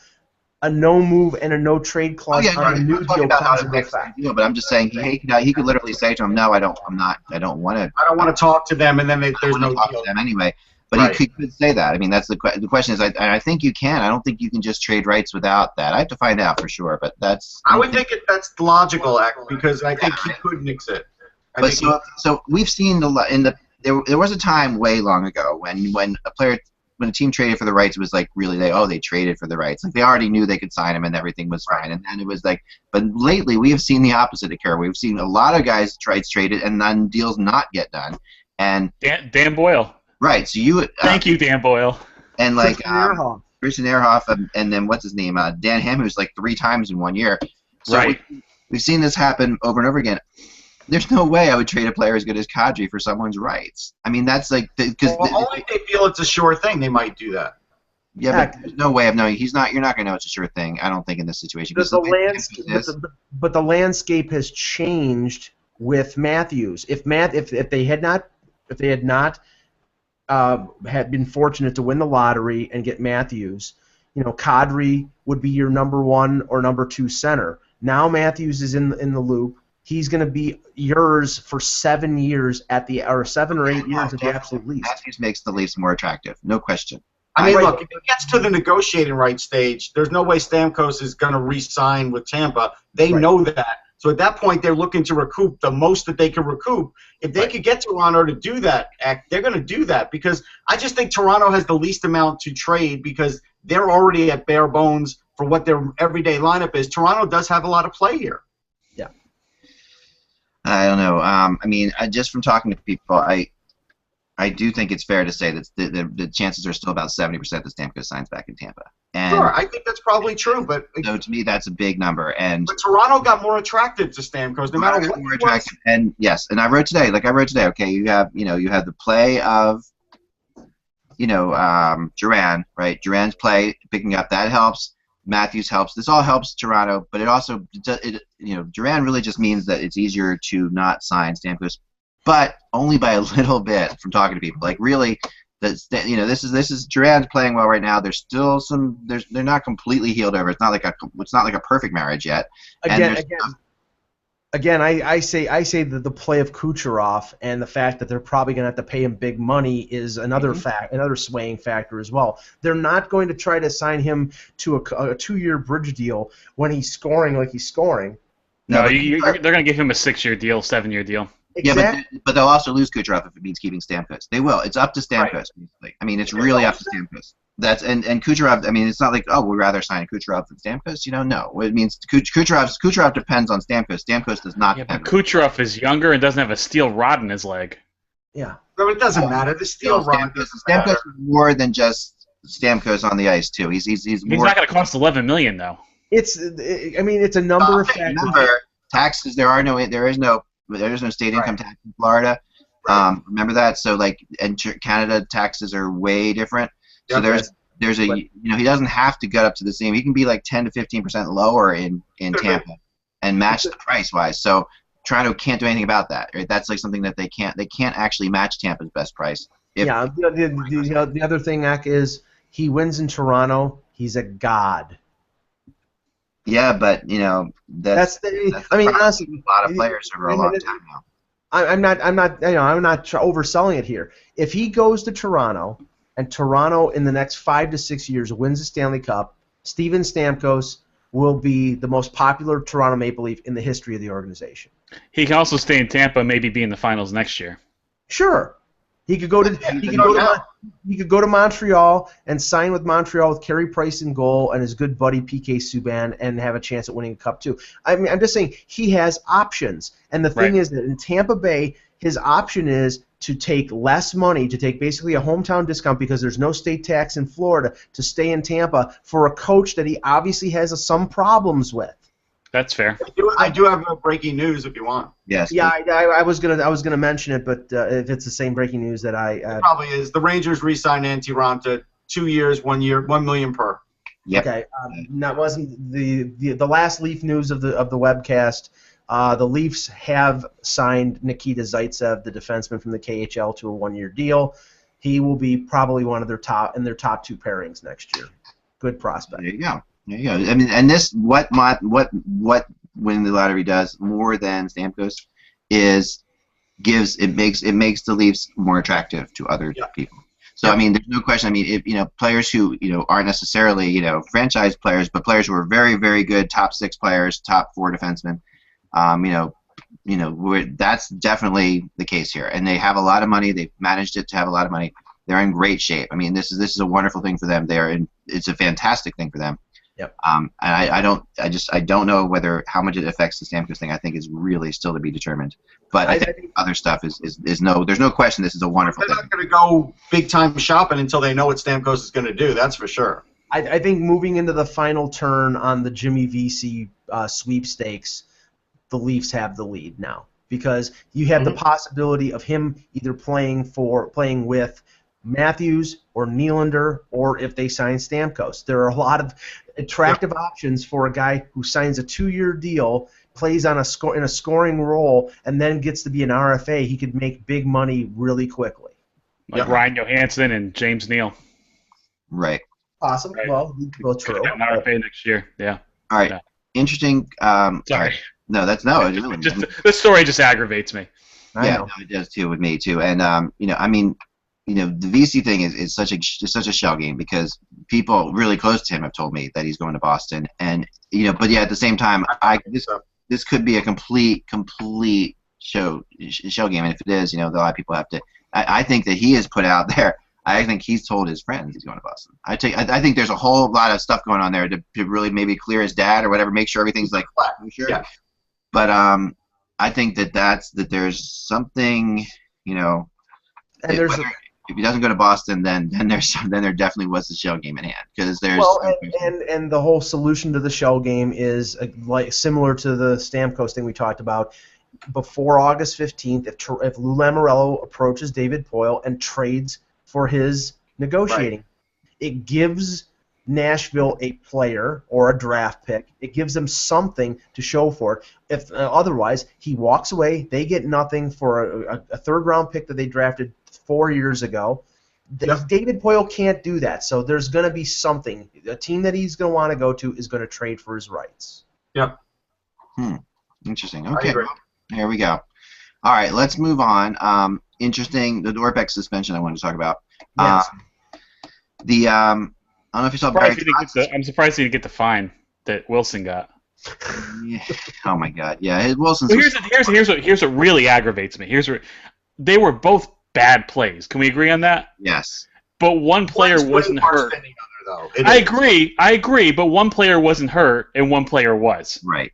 a no-move and a no-trade clause on a new deal comes into effect. But I'm just saying he could literally say to him, "No, I don't want to. I don't want to talk to them," and then there's no talk deal. to them anyway. But he could say that. I mean, that's the question is. I think you can. I don't think you can just trade rights without that. I have to find out for sure. But that's. I would think that's logical, because I think he could mix it. So we've seen there was a time way long ago when a team traded for the rights, it was like really they traded for the rights. Like they already knew they could sign him and everything was fine. And then it was like, but lately we have seen the opposite occur. We've seen a lot of guys traded and then deals not get done. And Dan Boyle. Right. So you. Thank you, Dan Boyle. And like Christian Ehrhoff and then what's his name? Dan Ham, who's like 3 times in 1 year. So we've seen this happen over and over again. There's no way I would trade a player as good as Kadri for someone's rights. I mean, that's like because only if they feel it's a sure thing, they might do that. Yeah, but there's no way of knowing. You're not going to know it's a sure thing. I don't think in this situation. But the landscape has changed with Matthews. If they had not had been fortunate to win the lottery and get Matthews, Kadri would be your number 1 or number 2 center. Now Matthews is in the loop. He's going to be yours for 7 years or 7 or 8 years at the absolute least. Matthews makes the Leafs more attractive, no question. I mean, look, if it gets to the negotiating rights stage, there's no way Stamkos is going to re-sign with Tampa. They know that. So at that point, they're looking to recoup the most that they can recoup. If they could get Toronto to do that, they're going to do that, because I just think Toronto has the least amount to trade because they're already at bare bones for what their everyday lineup is. Toronto does have a lot of play here. Yeah. I don't know. I mean, just from talking to people, I do think it's fair to say that the chances are still about 70% that Stamkos signs back in Tampa. And sure, I think that's probably true, but so to me, that's a big number. But Toronto got more attractive to Stamkos, no matter what. More attractive, and yes, and I wrote today. Okay, you have the play of Duran, right? Duran's play picking up, that helps. Matthews helps. This all helps Toronto, but it also Duran really just means that it's easier to not sign Stamkos, but only by a little bit from talking to people. Like really, this is Duran's playing well right now. There's still they're not completely healed over. It's not like a perfect marriage yet. Again, I say that the play of Kucherov and the fact that they're probably going to have to pay him big money is another another swaying factor as well. They're not going to try to sign him to a 2-year bridge deal when he's scoring like he's scoring. No, they're going to give him a 6-year deal, 7-year deal. Exactly. Yeah, but they'll also lose Kucherov if it means keeping Stamkos. They will. It's up to Stamkos. Basically. I mean, it's really up to Stamkos. And Kucherov. I mean, it's not like we'd rather sign Kucherov than Stamkos. No, it means Kucherov depends on Stamkos. Stamkos does not. Yeah, but Kucherov is younger and doesn't have a steel rod in his leg. Yeah. So it doesn't matter. The steel rod doesn't matter. Stamkos is more than just Stamkos on the ice too. He's more. He's not going to cost $11 million though. It's a number of factors. Remember, taxes. There is no state income tax in Florida. Remember that. So and Canada taxes are way different. So there's he doesn't have to get up to the same. He can be like 10 to 15% lower in Tampa and match the price wise. So Toronto can't do anything about that. Right? That's like something that they can't actually match Tampa's best price. The other thing, Ak, is he wins in Toronto. He's a god. Yeah, but that's I mean, honestly, a lot of players over a long time now. I'm not overselling it here. If he goes to Toronto and Toronto in the next 5 to 6 years wins the Stanley Cup, Steven Stamkos will be the most popular Toronto Maple Leaf in the history of the organization. He can also stay in Tampa, maybe be in the finals next year. Sure. He could go to Montreal and sign with Montreal with Carey Price in goal and his good buddy PK Subban and have a chance at winning a cup too. I mean, I'm just saying he has options, and the thing is that in Tampa Bay, his option is to take less money, to take basically a hometown discount because there's no state tax in Florida, to stay in Tampa for a coach that he obviously has some problems with. That's fair. I do have breaking news if you want. Yes. Yeah, I was gonna mention it, but if it's the same breaking news that it probably is. The Rangers re-signed Antti Raanta, 2 years, 1 year, $1 million per. Yep. Okay. That wasn't the last Leaf news of the webcast. The Leafs have signed Nikita Zaitsev, the defenseman from the KHL, to a 1-year deal. He will be probably one of their top 2 pairings next year. Good prospect. There you go. There you go. I mean, and this what winning the lottery does more than Stamkos is makes the Leafs more attractive to other people. So I mean, there's no question. I mean, if players who aren't necessarily franchise players, but players who are very very good, top 6 players, top 4 defensemen, that's definitely the case here. And they have a lot of money. They've managed it to have a lot of money. They're in great shape. I mean, this is a wonderful thing for them. It's a fantastic thing for them. Yep. And I don't know how much it affects the Stamkos thing. I think is really still to be determined. But I think other stuff is there's no question. This is a wonderful thing. They're not going to go big time shopping until they know what Stamkos is going to do. That's for sure. I think moving into the final turn on the Jimmy Vesey sweepstakes, the Leafs have the lead now because you have the possibility of him either playing with Matthews or Nylander, or if they sign Stamkos. There are a lot of attractive options for a guy who signs a 2-year deal, plays on in a scoring role, and then gets to be an RFA. He could make big money really quickly. Like Ryan Johansson and James Neal. Right. Awesome. Right. Well, true. An RFA next year. Yeah. All right. Yeah. Interesting. Sorry. All right. No, that's no. It's really, This story just aggravates me. I know. No, it does too with me too. And the Vesey thing is such a shell game because people really close to him have told me that he's going to Boston, and but yeah, at the same time, this could be a complete shell game, and if it is, a lot of people have to. I think that he is put out there. I think he's told his friends he's going to Boston. I think there's a whole lot of stuff going on there to really maybe clear his dad or whatever, make sure everything's like sure. Yeah. But I think that there's something, And there's if he doesn't go to Boston, then there definitely was a shell game in hand because there's and the whole solution to the shell game is like similar to the Stamkos thing we talked about. Before August 15th, if Lou Lamoriello approaches David Poile and trades for his negotiating, it gives Nashville a player or a draft pick. It gives them something to show for it. If otherwise, he walks away, they get nothing for a third-round pick that they drafted 4 years ago. David Poile can't do that, so there's going to be something. A team that he's going to want to go to is going to trade for his rights. Yep. Interesting. Okay, here we go. All right, let's move on. Interesting, the Orpik suspension I wanted to talk about. Yes. I don't know if you saw Barry. I'm surprised he didn't get the fine that Wilson got. Yeah. Oh my God! Yeah, Wilson's. Well, here's what really aggravates me. They were both bad plays. Can we agree on that? Yes. But one player wasn't hurt. I agree. But one player wasn't hurt, and one player was. Right.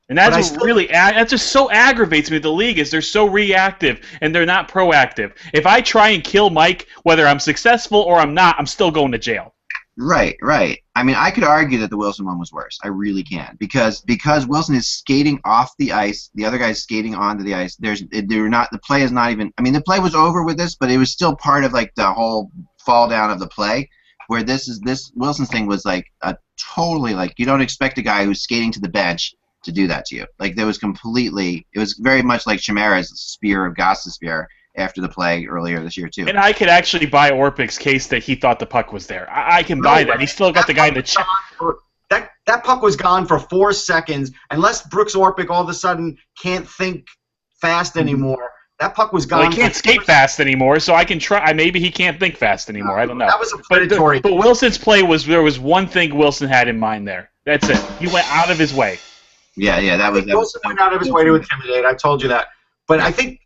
And that's what that just so aggravates me. The league is they're so reactive and they're not proactive. If I try and kill Mike, whether I'm successful or I'm not, I'm still going to jail. Right. I mean, I could argue that the Wilson one was worse. I really can because Wilson is skating off the ice, the other guy's skating onto the ice. The play is not even. I mean, the play was over with this, but it was still part of like the whole fall down of the play. Where this Wilson thing was like a totally like you don't expect a guy who's skating to the bench to do that to you. Like there was it was very much like Chimera's spear of Goss's spear after the play earlier this year too. And I could actually buy Orpik's case that he thought the puck was there. I can buy that. He still got the guy in the chat. That puck was gone for 4 seconds. Unless Brooks Orpik all of a sudden can't think fast anymore, that puck was gone. Well, he can't skate fast anymore, so I can try. Maybe he can't think fast anymore. I don't know. That was a predatory. But Wilson's play there was one thing Wilson had in mind there. That's it. He went out of his way. Yeah, that was. Wilson went out of his way to intimidate. I told you that. But I think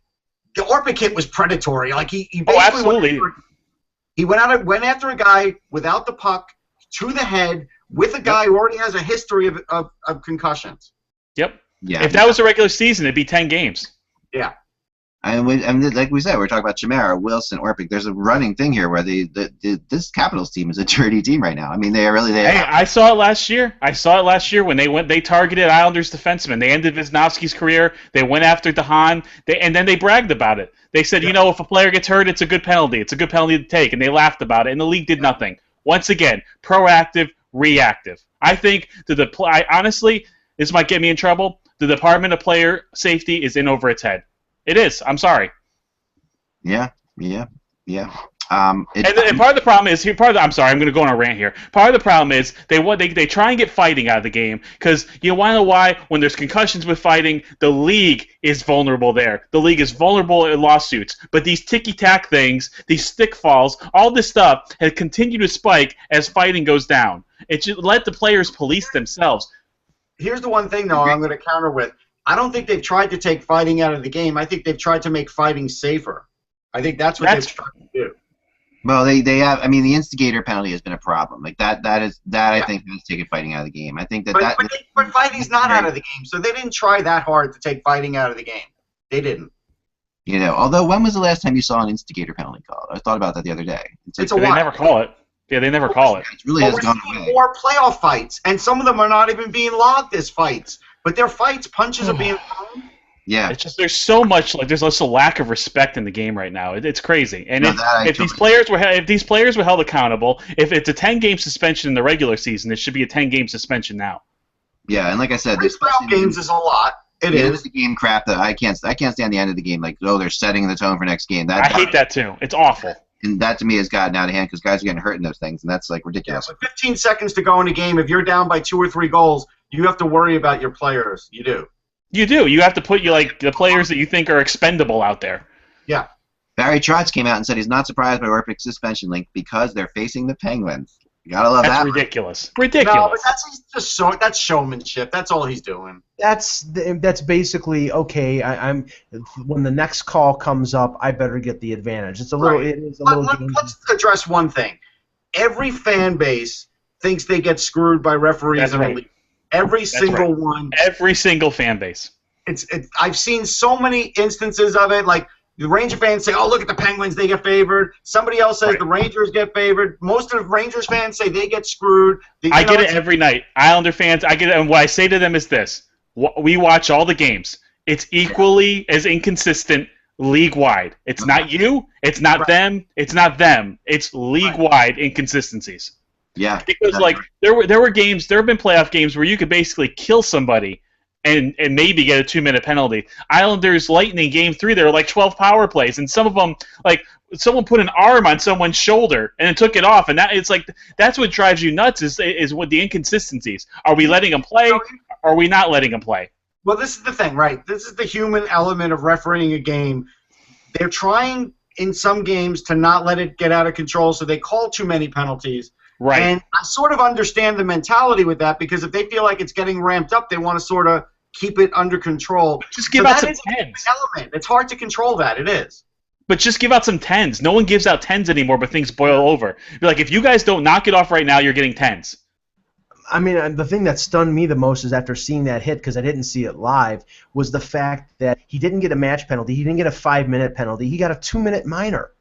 the Orpik hit was predatory. Like he basically absolutely. He went after a guy without the puck to the head with a guy who already has a history of concussions. Yep. Yeah. If that was a regular season, it'd be 10 games. Yeah. And like we said, we're talking about Chimera, Wilson, Orpik. There's a running thing here where this Capitals team is a dirty team right now. I mean, I saw it last year. When they targeted Islanders defensemen. They ended Wisnowski's career. They went after DeHaan. And then they bragged about it. They said, if a player gets hurt, it's a good penalty. It's a good penalty to take. And they laughed about it. And the league did nothing. Once again, proactive, reactive. I think honestly, this might get me in trouble. The Department of Player Safety is in over its head. It is. I'm sorry. Yeah. And part of the problem is I'm sorry. I'm going to go on a rant here. Part of the problem is they try and get fighting out of the game because you want to know why? When there's concussions with fighting, the league is vulnerable there. The league is vulnerable in lawsuits. But these ticky-tack things, these stick falls, all this stuff has continued to spike as fighting goes down. It should let the players police themselves. Here's the one thing, though, I'm going to counter with. I don't think they've tried to take fighting out of the game. I think they've tried to make fighting safer. I think that's what they've tried to do. Well, they have. I mean, the instigator penalty has been a problem. Like I think has taken fighting out of the game. I think but fighting's not out of the game, so they didn't try that hard to take fighting out of the game. They didn't. Although when was the last time you saw an instigator penalty called? I thought about that the other day. They never call it. Yeah, they never call it. It really has gone away. More playoff fights, and some of them are not even being logged as fights. But they're fights. Punches are being thrown. Yeah. It's just there's so much there's also a lack of respect in the game right now. It's crazy. And if these players were held accountable, if it's a 10-game suspension in the regular season, it should be a 10-game suspension now. Yeah, and like I said, this games is a lot. It is the game crap that I can't stand the end of the game. Like, they're setting the tone for next game. I hate that too. It's awful. And that to me has gotten out of hand because guys are getting hurt in those things, and that's like ridiculous. Yeah, with 15 seconds to go in a game, if you're down by 2 or 3 goals, you have to worry about your players. You do. You do. You have to put the players that you think are expendable out there. Yeah. Barry Trotz came out and said he's not surprised by Orpik's suspension length because they're facing the Penguins. You gotta love that. That's ridiculous. Ridiculous. No, but that's showmanship. That's all he's doing. That's basically okay. I'm when the next call comes up, I better get the advantage. It's a little. Right. It is a little. Let's address one thing. Every fan base thinks they get screwed by referees in the league. Every single one. Every single fan base. I've seen so many instances of it. Like the Ranger fans say, "Oh, look at the Penguins; they get favored." Somebody else says the Rangers get favored. Most of the Rangers fans say they get screwed. I get it every night. Islander fans, I get it, and what I say to them is this: we watch all the games. It's equally as inconsistent league-wide. It's not you. It's not them. It's not them. It's league-wide inconsistencies. Yeah. Because there were games, there have been playoff games where you could basically kill somebody and maybe get a 2-minute penalty. Islanders Lightning Game 3, there were like 12 power plays, and some of them, like someone put an arm on someone's shoulder and then took it off, and that's what drives you nuts is what the inconsistencies. Are we letting them play? Or are we not letting them play? Well, this is the thing, right? This is the human element of refereeing a game. They're trying in some games to not let it get out of control, so they call too many penalties. Right. And I sort of understand the mentality with that because if they feel like it's getting ramped up, they want to sort of keep it under control. Just give out some tens. Element. It's hard to control that. It is. But just give out some tens. No one gives out tens anymore, but things boil over. Be like, if you guys don't knock it off right now, you're getting tens. I mean, the thing that stunned me the most is after seeing that hit, because I didn't see it live, was the fact that he didn't get a match penalty. He didn't get a 5-minute penalty. He got a 2-minute minor.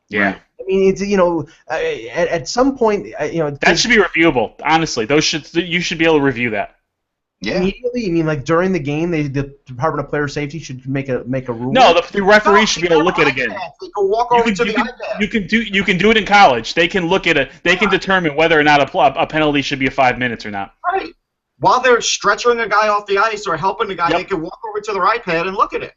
Yeah. I mean, it's at some point, that should be reviewable. Honestly, you should be able to review that. Yeah. Immediately, you mean like during the game, the Department of Player Safety should make a rule. No, the referee should be able to look at it again. They can walk over to the iPad. You can do it in college. They can look at it. They can determine whether or not a penalty should be 5 minutes or not. Right. While they're stretching a guy off the ice or helping the guy, they can walk over to their iPad and look at it.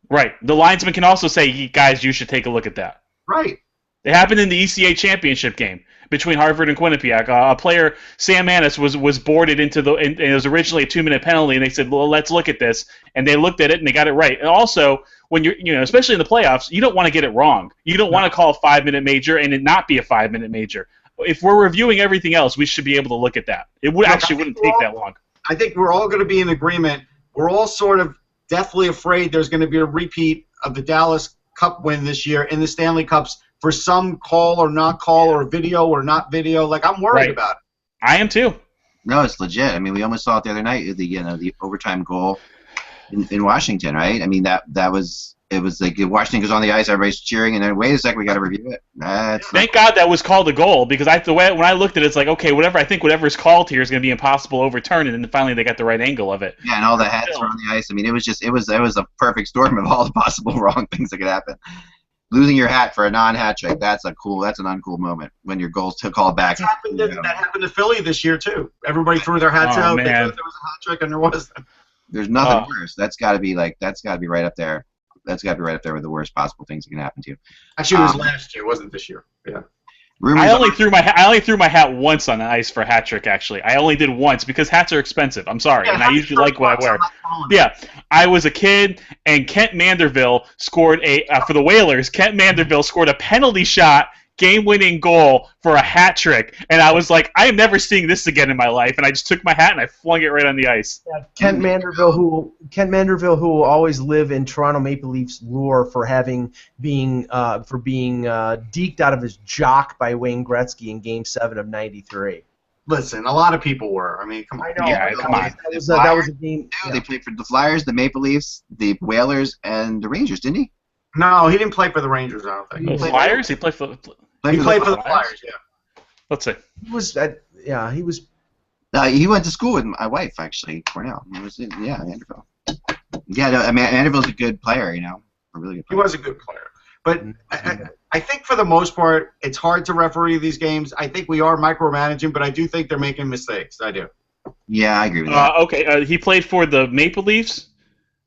Right. The linesman can also say, guys, you should take a look at that. Right. It happened in the ECA championship game between Harvard and Quinnipiac. A player, Sam Annis, was boarded into and it was originally a 2-minute penalty, and they said, well, let's look at this. And they looked at it, and they got it right. And also, when especially in the playoffs, you don't want to get it wrong. You don't want to call a 5-minute major and it not be a 5-minute major. If we're reviewing everything else, we should be able to look at that. It wouldn't take that long. I think we're all going to be in agreement. We're all sort of deathly afraid there's going to be a repeat of the Dallas Cup win this year in the Stanley Cups for some call or not call or video or not video. Like, I'm worried about it. I am too. No, it's legit. I mean, we almost saw it the other night, the overtime goal in Washington, right? I mean, it was like Washington goes on the ice, everybody's cheering, and then wait a second, we got to review it. Thank God that was called a goal, because when I looked at it, it's like, okay, whatever is called here is going to be impossible to overturn, and then finally they got the right angle of it. Yeah, and all the hats were on the ice. I mean, it was a perfect storm of all the possible wrong things that could happen. Losing your hat for a non-hat trick, that's an uncool moment when your goal's called back. That happened to Philly this year too. Everybody threw their hats out. Man. They thought there was a hat trick and there wasn't. There's nothing worse. That's got to be right up there. That's got to be right up there with the worst possible things that can happen to you. Actually, it was last year, it wasn't this year. Yeah. I only threw my hat once on the ice for a hat trick. Actually, I only did once because hats are expensive. I'm sorry, and I usually like what I wear. Yeah, I was a kid, and Kent Manderville scored for the Whalers. Kent Manderville scored a penalty shot, game-winning goal for a hat trick, and I was like, I am never seeing this again in my life. And I just took my hat and I flung it right on the ice. Yeah, Kent Manderville, who will always live in Toronto Maple Leafs lore for being deked out of his jock by Wayne Gretzky in Game 7 of '93. Listen, a lot of people were. I mean, come on. I know. Yeah, come on. That was a game. Yeah. They played for the Flyers, the Maple Leafs, the Whalers, and the Rangers, didn't he? No, he didn't play for the Rangers, I don't think. The Flyers? He played for the Flyers, yeah. Let's see. He was. He was. He went to school with my wife, actually, Cornell. It was Vanderbilt. Yeah, no, I mean, Anderville's a good player, a really good player. He was a good player. But I think for the most part, it's hard to referee these games. I think we are micromanaging, but I do think they're making mistakes. I do. Yeah, I agree with that. Okay, he played for the Maple Leafs,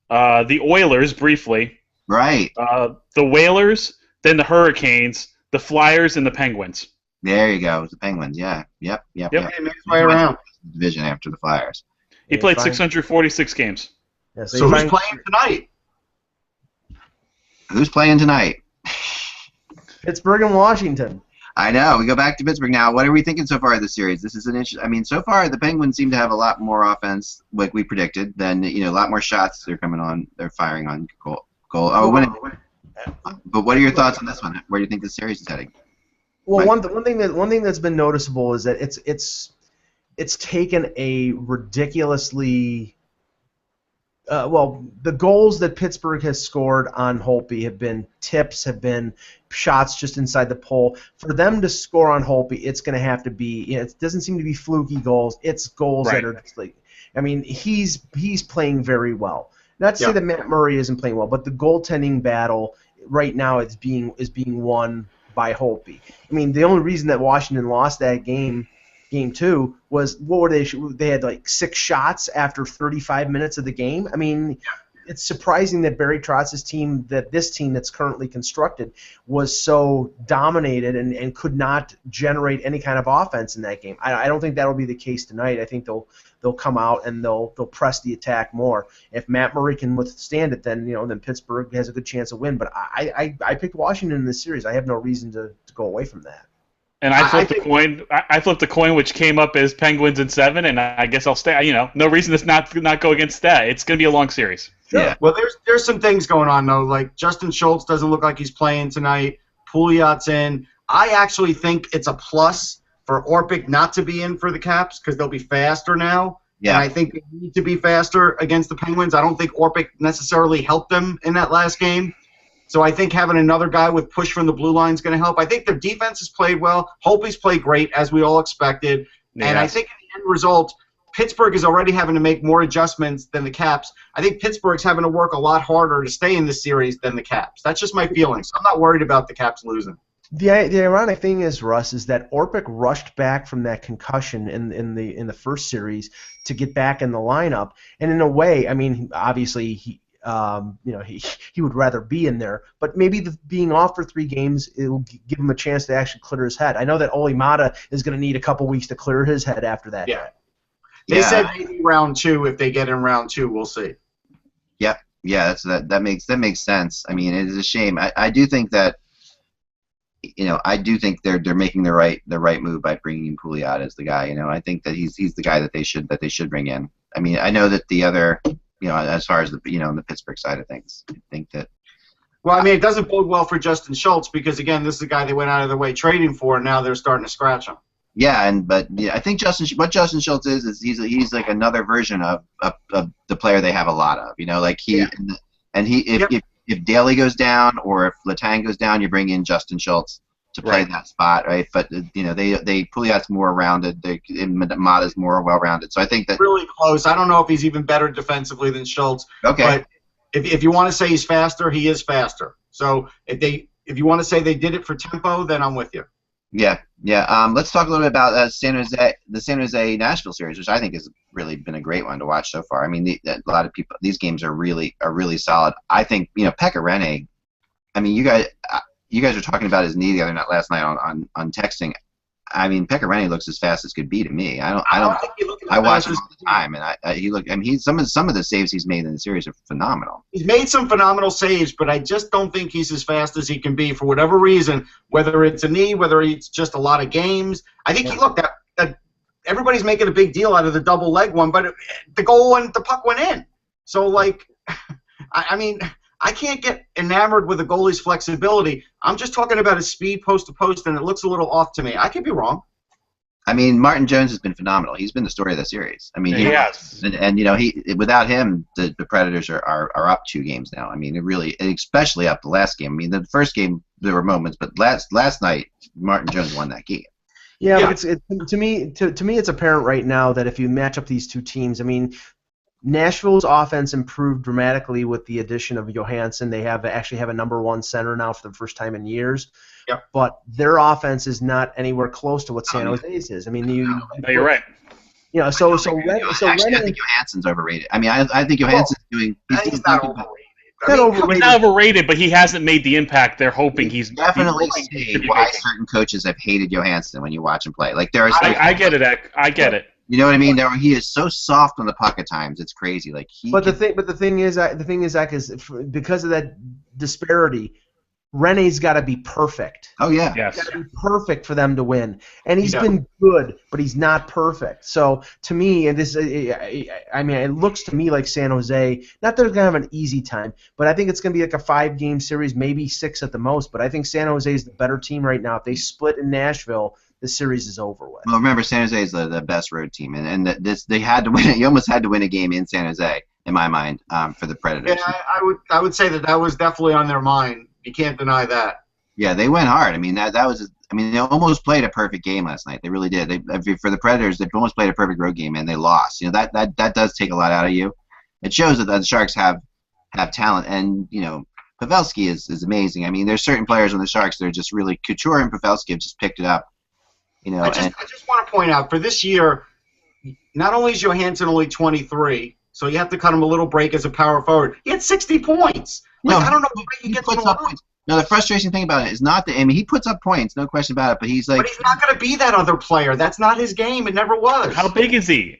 the Oilers briefly, Right. the Whalers, then the Hurricanes, the Flyers, and the Penguins. There you go. The Penguins, yeah. Yep. He made his way around. Division after the Flyers. He played 646 games. Yeah, So who's playing tonight? Who's playing tonight? Pittsburgh and Washington. I know. We go back to Pittsburgh now. What are we thinking so far of the series? This is an interesting. I mean, so far the Penguins seem to have a lot more offense, like we predicted. Then a lot more shots they're coming on. They're firing on goal. But what are your thoughts on this one? Where do you think the series is heading? Well, one thing that's been noticeable is that it's taken a ridiculously the goals that Pittsburgh has scored on Holtby have been tips, have been shots just inside the pole. For them to score on Holtby, it's going to have to be. It doesn't seem to be fluky goals. It's goals that are just like. I mean, he's playing very well. Not to say that Matt Murray isn't playing well, but the goaltending battle right now is being won by Holtby. I mean, the only reason that Washington lost that game 2 was what were they? They had like 6 shots after 35 minutes of the game. I mean, it's surprising that Barry Trotz's team, that this team that's currently constructed, was so dominated and could not generate any kind of offense in that game. I don't think that'll be the case tonight. I think they'll come out and they'll press the attack more. If Matt Murray can withstand it, then then Pittsburgh has a good chance of win. But I picked Washington in this series. I have no reason to go away from that. And I flipped the coin. I flipped the coin, which came up as Penguins in 7, and I guess I'll stay. No reason to not go against that. It's going to be a long series. Sure. Yeah. Well, there's some things going on though. Like Justin Schultz doesn't look like he's playing tonight. Pouliot's in. I actually think it's a plus for Orpik not to be in for the Caps because they'll be faster now. Yeah. And I think they need to be faster against the Penguins. I don't think Orpik necessarily helped them in that last game. So I think having another guy with push from the blue line is going to help. I think their defense has played well. Holtby's played great, as we all expected. Yes. And I think in the end result, Pittsburgh is already having to make more adjustments than the Caps. I think Pittsburgh's having to work a lot harder to stay in this series than the Caps. That's just my feeling. So I'm not worried about the Caps losing. The ironic thing is, Russ, is that Orpik rushed back from that concussion in the first series to get back in the lineup. And in a way, I mean, obviously he would rather be in there, but maybe being off for 3 games, it will give him a chance to actually clear his head. I know that Olli Maatta is going to need a couple weeks to clear his head after that. Yeah. They said maybe round 2. If they get in round 2, we'll see. Yep. Yeah, that makes sense. I mean, it is a shame. I do think that they're making the right move by bringing in Pouliot as the guy. I think that he's the guy that they should bring in. I mean, I know that the other. As far as the Pittsburgh side of things, I think that. Well, I mean, it doesn't bode well for Justin Schultz because again, this is a guy they went out of their way trading for, and now they're starting to scratch him. Yeah, I think what Justin Schultz is he's like another version of the player they have a lot of. If Daly goes down or if Letang goes down, you bring in Justin Schultz to play that spot, right? But they Pouliot's more rounded. Mata's more well-rounded. So I think that really close. I don't know if he's even better defensively than Schultz. Okay. But if you want to say he's faster, he is faster. So if you want to say they did it for tempo, then I'm with you. Yeah. Let's talk a little bit about the San Jose Nashville series, which I think has really been a great one to watch so far. I mean, a lot of people. These games are really solid. I think Pekka Rinne. I mean, you guys were talking about his knee the other night, last night on texting. I mean, Pekka Rinne looks as fast as could be to me. I watch him all the time, and some of the saves he's made in the series are phenomenal. He's made some phenomenal saves, but I just don't think he's as fast as he can be for whatever reason. Whether it's a knee, whether it's just a lot of games. I think everybody's making a big deal out of the double leg one, but the goal and the puck went in. So I mean. I can't get enamored with a goalie's flexibility. I'm just talking about his speed post to post, and it looks a little off to me. I could be wrong. I mean, Martin Jones has been phenomenal. He's been the story of the series. I mean, yes. And without him, the Predators are up 2 games now. I mean, it really, especially up the last game. I mean, the first game there were moments, but last night Martin Jones won that game. Yeah. But to me, it's apparent right now that if you match up these 2 teams, I mean. Nashville's offense improved dramatically with the addition of Johansson. They actually have a #1 center now for the first time in years. Yep. But their offense is not anywhere close to what San Jose's is. I mean, you're right. You know, Actually, I think Johansson's overrated. I mean, I think Johansson's doing. He's not overrated. He's not overrated, but he hasn't made the impact they're hoping he's. Definitely see why certain coaches have hated Johansson when you watch him play. Like there's. I get it, Ek. I get it. You know what I mean? He is so soft on the puck at times. It's crazy. Like the thing is, Ek, is because of that disparity, Rene's got to be perfect. Oh yeah. Yes. He's got to be perfect for them to win, and he's been good, but he's not perfect. So to me, and I mean, it looks to me like San Jose. Not that they're gonna have an easy time, but I think it's gonna be like a 5-game series, maybe 6 at the most. But I think San Jose is the better team right now. If they split in Nashville, the series is over with. Well, remember, San Jose is the best road team, and they had to win. You almost had to win a game in San Jose, in my mind, for the Predators. Yeah, I would say that was definitely on their mind. You can't deny that. Yeah, they went hard. I mean, that was. I mean, they almost played a perfect game last night. They really did. For the Predators, they almost played a perfect road game, and they lost. You know, that does take a lot out of you. It shows that the Sharks have talent, and you know, Pavelski is amazing. I mean, there's certain players on the Sharks that are just really Couture and Pavelski have just picked it up. You know, I just want to point out for this year, not only is Johansson only 23, so you have to cut him a little break as a power forward. He had 60 points. Like, I don't know why he gets puts up points. No, the frustrating thing about it is not that. I mean, he puts up points, no question about it. But he's like. But he's not going to be that other player. That's not his game. It never was. How big is he?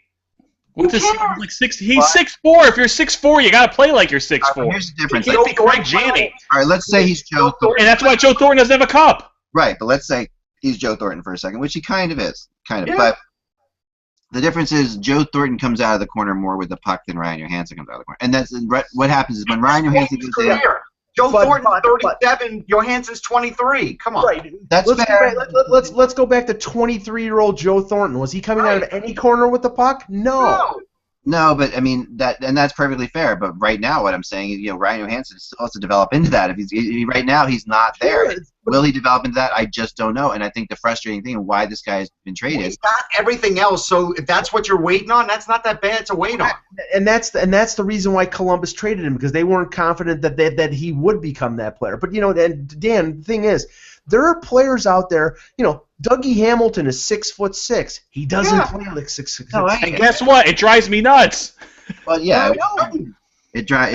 What's his, like 6? He's 6'4". If you're 6'4", you got to play like you're 6'4". Here's the difference. You can't be Greg Janney. All right, let's say he's Joe Thornton. And that's why Joe Thornton doesn't have a cup. Right, but let's say he's Joe Thornton for a second, which he kind of is, Yeah. But the difference is Joe Thornton comes out of the corner more with the puck than Ryan Johansson comes out of the corner, and that's what happens is when Ryan Johansson goes in. Joe Thornton's 37, Johansson's 23. Come on. Right. That's fair. Let's go back to 23-year-old Joe Thornton. Was he coming out of any corner with the puck? No. No, but I mean that's perfectly fair. But right now, what I'm saying is, you know, Ryan Johansson still has to develop into that. Right now he's not there. Will he develop into that? I just don't know. And I think the frustrating thing and why this guy has been traded. He's got everything else. So if that's what you're waiting on, that's not that bad to wait on. And that's the reason why Columbus traded him, because they weren't confident that he would become that player. But you know, and Dan, the thing is, there are players out there. You know, Dougie Hamilton is 6'6". He doesn't play like 6'6". No, and guess what? It drives me nuts. Well, yeah, it drives.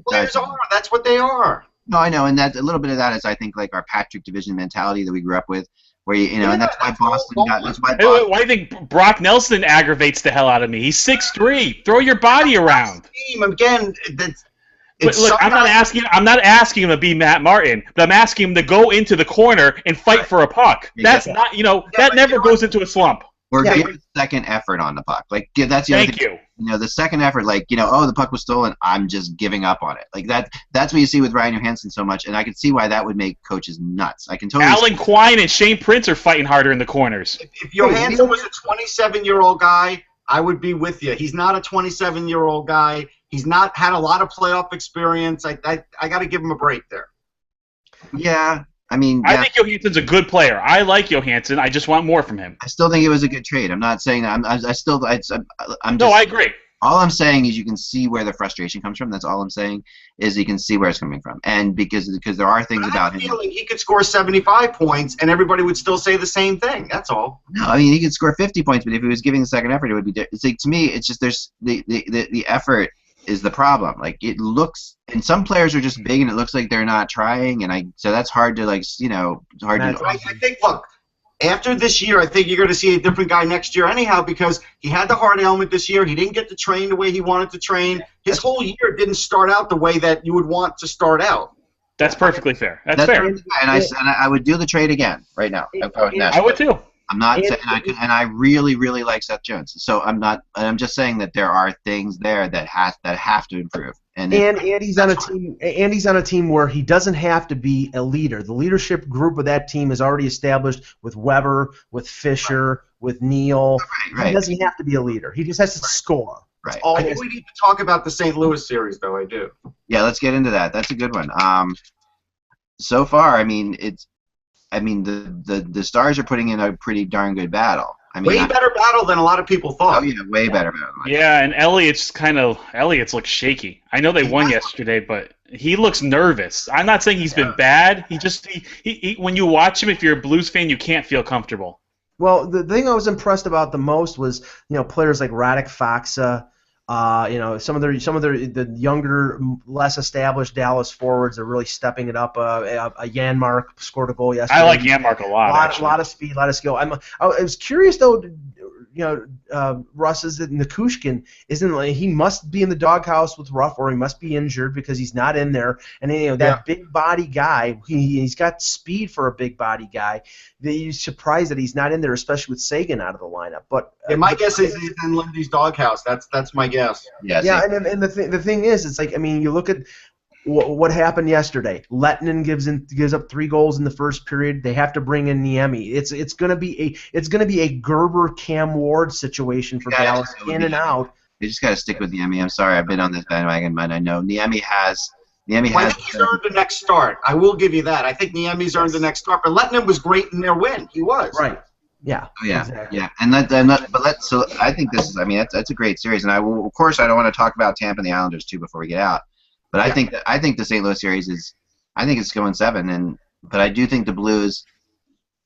Players are. That's what they are. No, I know, and that a little bit of that is, I think, like our Patrick Division mentality that we grew up with, where you know, and that's why Boston got. That's why. Why do you think Brock Nelson aggravates the hell out of me? He's 6'3". Throw your body around. Again, look, I'm not asking him to be Matt Martin, but I'm asking him to go into the corner and fight for a puck. That's not, you know, that never goes into a slump. Or give a second effort on the puck. Like, that's the other thing. Thank you. You know, the second effort, like, you know, oh, the puck was stolen, I'm just giving up on it. Like, that's what you see with Ryan Johansson so much, and I can see why that would make coaches nuts. I can totally. Alan Quine and Shane Prince are fighting harder in the corners. If Johansson was a 27-year-old guy, I would be with you. He's not a 27-year-old guy. He's not had a lot of playoff experience. I got to give him a break there. Yeah, I mean, I think Johansson's a good player. I like Johansson. I just want more from him. I still think it was a good trade. I'm not saying that. I'm just, I agree. All I'm saying is you can see where the frustration comes from. That's all I'm saying is you can see where it's coming from, and because there are things about him. He could score 75 points, and everybody would still say the same thing. That's all. No, I mean he could score 50 points, but if he was giving the second effort, it would be different. It's like, to me, it's just there's the effort is the problem. Like, it looks, and some players are just big, and it looks like they're not trying, and so that's hard to, like, you know, hard to. I think, look, after this year, I think you're going to see a different guy next year anyhow, because he had the hard ailment this year. He didn't get to train the way he wanted to train. His whole year didn't start out the way that you would want to start out. That's perfectly fair. That's fair. And I would do the trade again right now. I would too. I'm not saying I really, really like Seth Jones. So I'm just saying that there are things there that have to improve. And he's on a team. And he's on a team where he doesn't have to be a leader. The leadership group of that team is already established with Weber, with Fisher, with Neal. Right. He doesn't have to be a leader. He just has to score. Right. I think we need to talk about the St. Louis series, though. I do. Yeah, let's get into that. That's a good one. So far, I mean, the Stars are putting in a pretty darn good battle. I mean, way better battle than a lot of people thought. Oh yeah, way better battle. Yeah, and Elliott's looks shaky. I know they won yesterday, but he looks nervous. I'm not saying he's been bad. He when you watch him, if you're a Blues fan, you can't feel comfortable. Well, the thing I was impressed about the most was players like Radek Faksa. Some of the younger, less established Dallas forwards are really stepping it up. Janmark scored a goal yesterday. I like Janmark a lot. A lot of speed, a lot of skill. I was curious though. Russ is that Nikushkin he must be in the doghouse with Ruff, or he must be injured because he's not in there. And that big body guy, he's got speed for a big body guy. You're surprised that he's not in there, especially with Sagan out of the lineup. But my guess is he's in Lindy's doghouse. That's my guess. Yes. Yeah, and the thing is, it's like, I mean, you look at what happened yesterday. Lettinen gives up 3 goals in the first period. They have to bring in Niemi. It's going to be a Gerber Cam Ward situation for Dallas, in and out. You just got to stick with Niemi. I'm sorry, I've been on this bandwagon, but I know Niemi has. I think he's earned the next start. I will give you that. I think Niemi's earned the next start. But Lettinen was great in their win. He was. Right. Yeah. Oh, yeah. Exactly. Yeah. So I think this is. I mean, that's a great series, and I will. Of course, I don't want to talk about Tampa and the Islanders too before we get out. But I think the St. Louis series is. I think it's going 7, but I do think the Blues.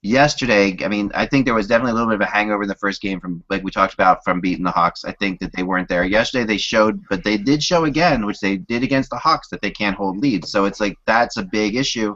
Yesterday, I mean, I think there was definitely a little bit of a hangover in the first game from, like we talked about, from beating the Hawks. I think that they weren't there. Yesterday they showed, but they did show again, which they did against the Hawks, that they can't hold leads. So it's like that's a big issue.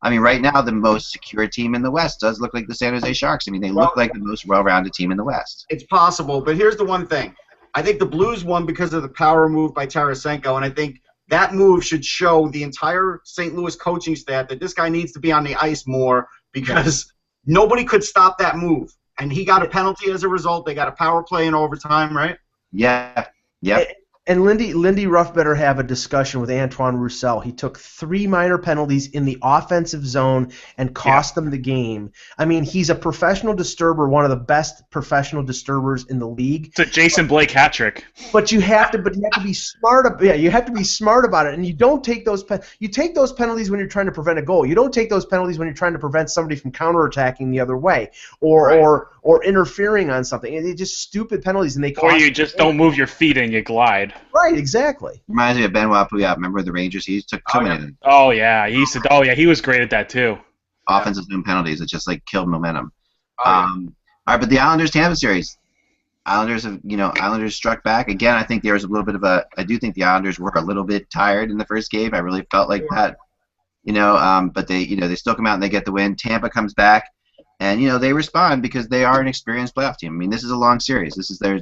I mean, right now the most secure team in the West does look like the San Jose Sharks. I mean, they look like the most well-rounded team in the West. It's possible, but here's the one thing. I think the Blues won because of the power move by Tarasenko, and I think that move should show the entire St. Louis coaching staff that this guy needs to be on the ice more, because nobody could stop that move. And he got a penalty as a result. They got a power play in overtime, right? Yeah. Yep. And Lindy Ruff better have a discussion with Antoine Roussel. He took 3 minor penalties in the offensive zone and cost them the game. I mean, he's a professional disturber, one of the best professional disturbers in the league. It's a Jason Blake hat trick. But you have to be smart. You have to be smart about it. And you don't take those. You take those penalties when you're trying to prevent a goal. You don't take those penalties when you're trying to prevent somebody from counterattacking the other way, or interfering on something. It's just stupid penalties, and they cost. Or you just don't move your feet and you glide. Right, exactly. Reminds me of Benoit Pouliot. Remember the Rangers? He took too many of them. Oh yeah, he was great at that too. Offensive zone penalties. It just like killed momentum. All right, but the Islanders Tampa series. Islanders struck back again. I think there was a little bit of I do think the Islanders were a little bit tired in the first game. I really felt like that. But they still come out and they get the win. Tampa comes back. And, they respond because they are an experienced playoff team. I mean, this is a long series. This is their,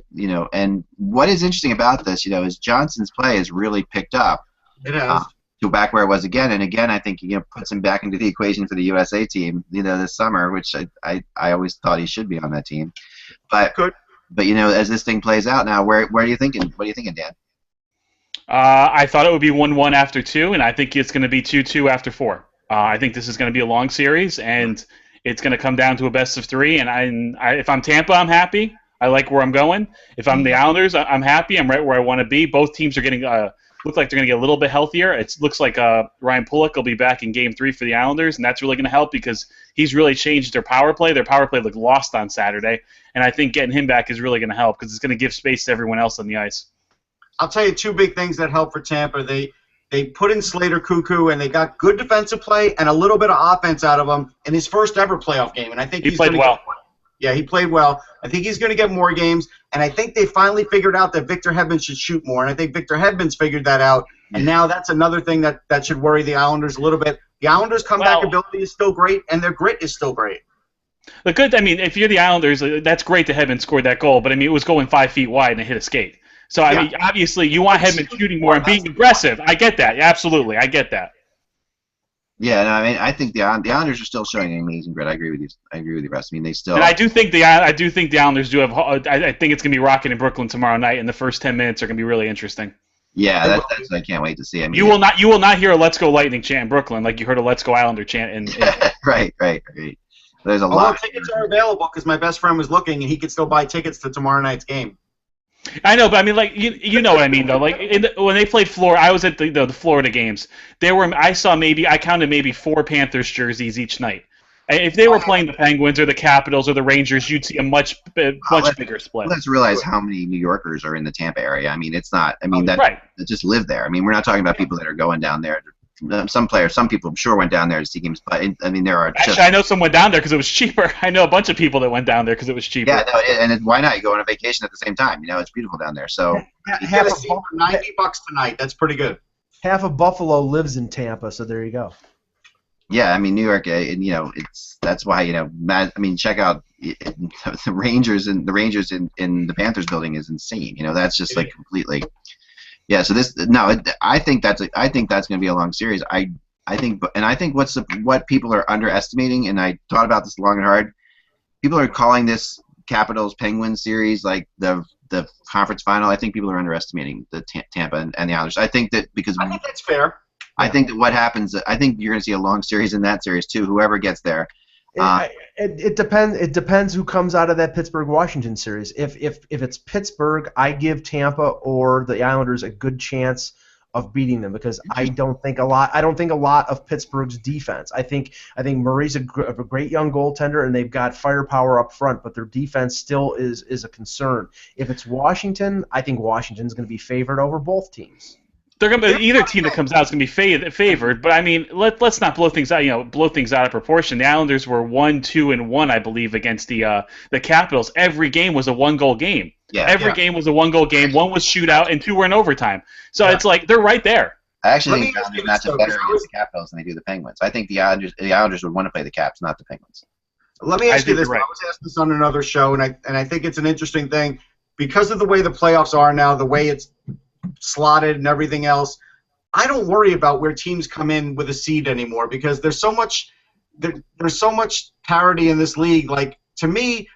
and what is interesting about this, is Johnson's play has really picked up. It has. To back where it was again. And again, I think, puts him back into the equation for the USA team, this summer, which I always thought he should be on that team. But, as this thing plays out now, where are you thinking? What are you thinking, Dan? I thought it would be 1-1 after 2, and I think it's going to be 2-2 after 4. I think this is going to be a long series, and it's going to come down to a best of 3, and if I'm Tampa, I'm happy. I like where I'm going. If I'm the Islanders, I'm happy. I'm right where I want to be. Both teams are getting look like they're going to get a little bit healthier. It looks like Ryan Pulock will be back in Game 3 for the Islanders, and that's really going to help because he's really changed their power play. Their power play looked lost on Saturday, and I think getting him back is really going to help because it's going to give space to everyone else on the ice. I'll tell you 2 big things that help for Tampa. They put in Slater Cuckoo, and they got good defensive play and a little bit of offense out of him in his first ever playoff game. And I think he played well. Yeah, he played well. I think he's going to get more games. And I think they finally figured out that Victor Hedman should shoot more. And I think Victor Hedman's figured that out. And now that's another thing that should worry the Islanders a little bit. The Islanders' comeback ability is still great, and their grit is still great. If you're the Islanders, that's great that Hedman scored that goal. But, it was going 5 feet wide and it hit a skate. So, obviously, you want Hedman shooting more and being aggressive. I get that. Absolutely. I get that. Yeah, no, I think the Islanders are still showing an amazing grit. I agree with you, Russ. They still. And I do think the Islanders do have. I think it's going to be rocking in Brooklyn tomorrow night, and the first 10 minutes are going to be really interesting. Yeah, that's I can't wait to see. You will not hear a "Let's Go Lightning" chant in Brooklyn like you heard a "Let's Go Islander" chant in. Right. There's a lot. Tickets are available because my best friend was looking, and he could still buy tickets to tomorrow night's game. I know, but you know what I mean though. When they played Florida, I was at the Florida games. I counted maybe 4 Panthers jerseys each night. If they were playing the Penguins or the Capitals or the Rangers, you'd see a much bigger split. Let's realize how many New Yorkers are in the Tampa area. I mean, it's not. I mean, that just live there. I mean, we're not talking about people that are going down there. Some people, I'm sure, went down there to see games. But I mean, there are. Actually, I know someone down there because it was cheaper. I know a bunch of people that went down there because it was cheaper. Yeah, no, why not? You go on a vacation at the same time. You know, it's beautiful down there. So you get a seat for $90 tonight. That's pretty good. Half of Buffalo lives in Tampa, so there you go. Yeah, I mean, New York, that's why, I mean, check out the Rangers in the Panthers building is insane. That's just like completely. Yeah, so I think that's going to be a long series. I think what people are underestimating, and I thought about this long and hard. People are calling this Capitals Penguins series like the conference final. I think people are underestimating the Tampa and the Islanders. I think that's fair. I think that what happens, I think you're going to see a long series in that series too. Whoever gets there. It depends. It depends who comes out of that Pittsburgh-Washington series. If it's Pittsburgh, I give Tampa or the Islanders a good chance of beating them because I don't think a lot of Pittsburgh's defense. I think Murray's a great young goaltender and they've got firepower up front, but their defense still is a concern. If it's Washington, I think Washington's going to be favored over both teams. They're going to be, either team that comes out is going to be favored, but I mean, let's not blow things out. Blow things out of proportion. The Islanders were 1-2-1, I believe, against the Capitals. Every game was a one-goal game. Yeah, Every game was a one-goal game. One was shootout, and 2 were in overtime. So it's like they're right there. I actually think the Islanders match up better against the Capitals than they do the Penguins. I think the Islanders would want to play the Caps, not the Penguins. Let me ask you this. Right. I was asked this on another show, and I think it's an interesting thing because of the way the playoffs are now, the way it's slotted and everything else. I don't worry about where teams come in with a seed anymore because there's so much parity in this league. Like, to me,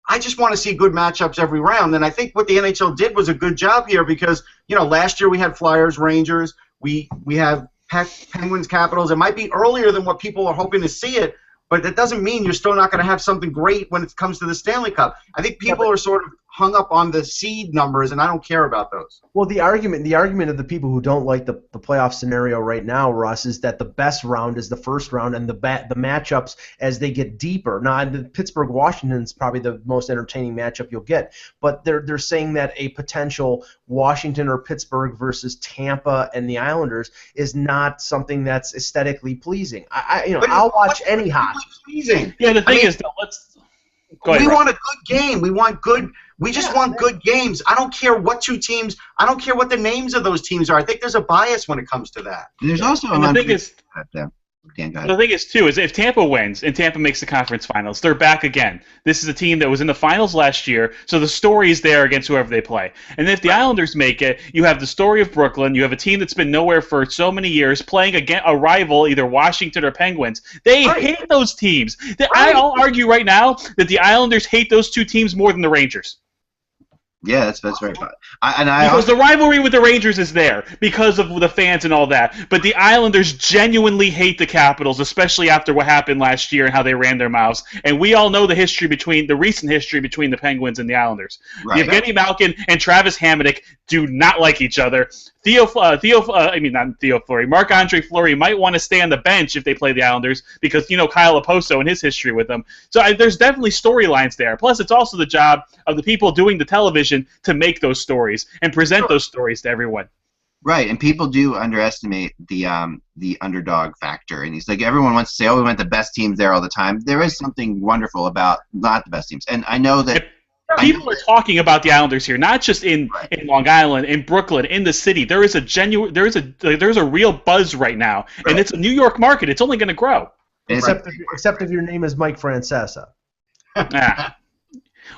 I just want to see good matchups every round, and I think what the NHL did was a good job here because last year we had Flyers, Rangers, we have Penguins, Capitals. It might be earlier than what people are hoping to see it, but that doesn't mean you're still not going to have something great when it comes to the Stanley Cup. I think people are sort of hung up on the seed numbers, and I don't care about those. Well, the argument of the people who don't like the playoff scenario right now, Russ, is that the best round is the first round, and the matchups as they get deeper. Now, the Pittsburgh-Washington is probably the most entertaining matchup you'll get, but they're saying that a potential Washington or Pittsburgh versus Tampa and the Islanders is not something that's aesthetically pleasing. I'll watch any hockey. Pleasing. Yeah, the thing is, though, we want a good game. We just want good games. I don't care what two teams. I don't care what the names of those teams are. I think there's a bias when it comes to that. And there's also the thing is too is if Tampa wins and Tampa makes the conference finals, they're back again. This is a team that was in the finals last year, so the story is there against whoever they play. And if the Islanders make it, you have the story of Brooklyn. You have a team that's been nowhere for so many years, playing against a rival, either Washington or Penguins. They hate those teams. I'll argue right now that the Islanders hate those two teams more than the Rangers. Yeah, that's very fun. Because the rivalry with the Rangers is there because of the fans and all that. But the Islanders genuinely hate the Capitals, especially after what happened last year and how they ran their mouths. And we all know the recent history between the Penguins and the Islanders. Right. Evgeny Malkin and Travis Hamonic do not like each other. Marc-Andre Fleury might want to stay on the bench if they play the Islanders because, Kyle Oposo and his history with them. So there's definitely storylines there. Plus, it's also the job of the people doing the television to make those stories and present those stories to everyone. Right, and people do underestimate the underdog factor. And it's like everyone wants to say, we want the best teams there all the time. There is something wonderful about not the best teams. And I know that... People are talking about the Islanders here, not just in Long Island, in Brooklyn, in the city. There is a real buzz right now, and it's a New York market. It's only going to grow. Except if your name is Mike Francesa.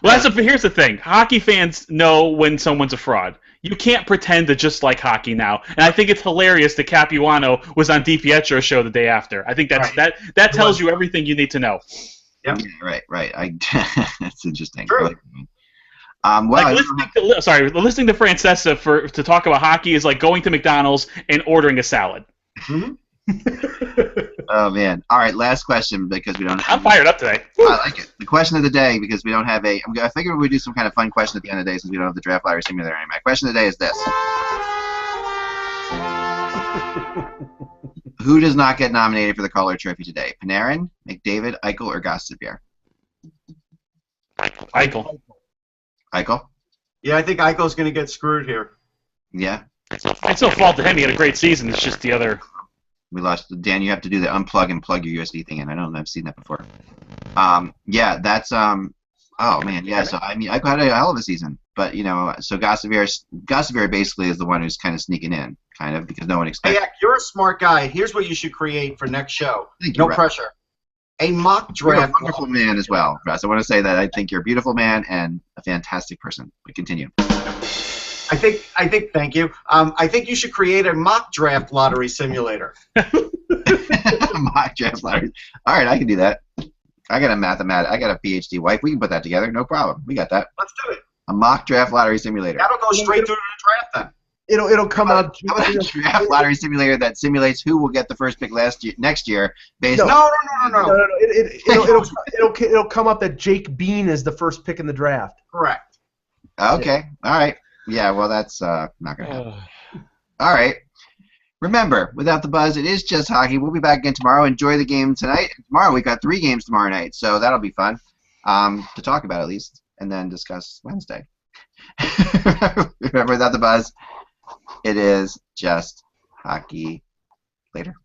Well, here's the thing. Hockey fans know when someone's a fraud. You can't pretend to just like hockey now. And I think it's hilarious that Capuano was on DiPietro's show the day after. I think that tells you everything you need to know. Yep. Yeah, right. That's interesting. True. Listening to Francesa to talk about hockey is like going to McDonald's and ordering a salad. Mm-hmm. Oh man! All right, last question because we don't. I'm fired up today. I like it. The question of the day because we don't have I figured we'd do some kind of fun question at the end of the day since we don't have the draft lottery simulator anymore. My question of the day is this: Who does not get nominated for the Calder Trophy today? Panarin, McDavid, Eichel, or Gostisbehere? Eichel. Eichel? Yeah, I think Eichel's going to get screwed here. Yeah. It's no fault to him. He had a great season. It's just the other. We lost. Dan, you have to do the unplug and plug your USB thing in. I don't know. I've seen that before. Yeah, that's Oh man, yeah. So I mean, Eichel had a hell of a season, but you know, so Gostisbehere basically is the one who's kind of sneaking in, kind of because no one expects. Hey, you're a smart guy. Here's what you should create for next show. No pressure. A mock draft. You're a wonderful man as well, Russ. I want to say that I think you're a beautiful man and a fantastic person. But continue. I think. Thank you. I think you should create a mock draft lottery simulator. Mock draft lottery. All right, I can do that. I got a PhD wife. We can put that together. No problem. We got that. Let's do it. A mock draft lottery simulator. That'll go straight through the draft then. It'll come out. How about a draft lottery simulator that simulates who will get the first pick next year? Based No. It'll come up that Jake Bean is the first pick in the draft. Correct. Okay. All right. Yeah. Well, that's not gonna happen. All right. Remember, without the buzz, it is just hockey. We'll be back again tomorrow. Enjoy the game tonight. Tomorrow we've got 3 games tomorrow night, so that'll be fun to talk about at least, and then discuss Wednesday. Remember, without the buzz, it is just hockey. Later.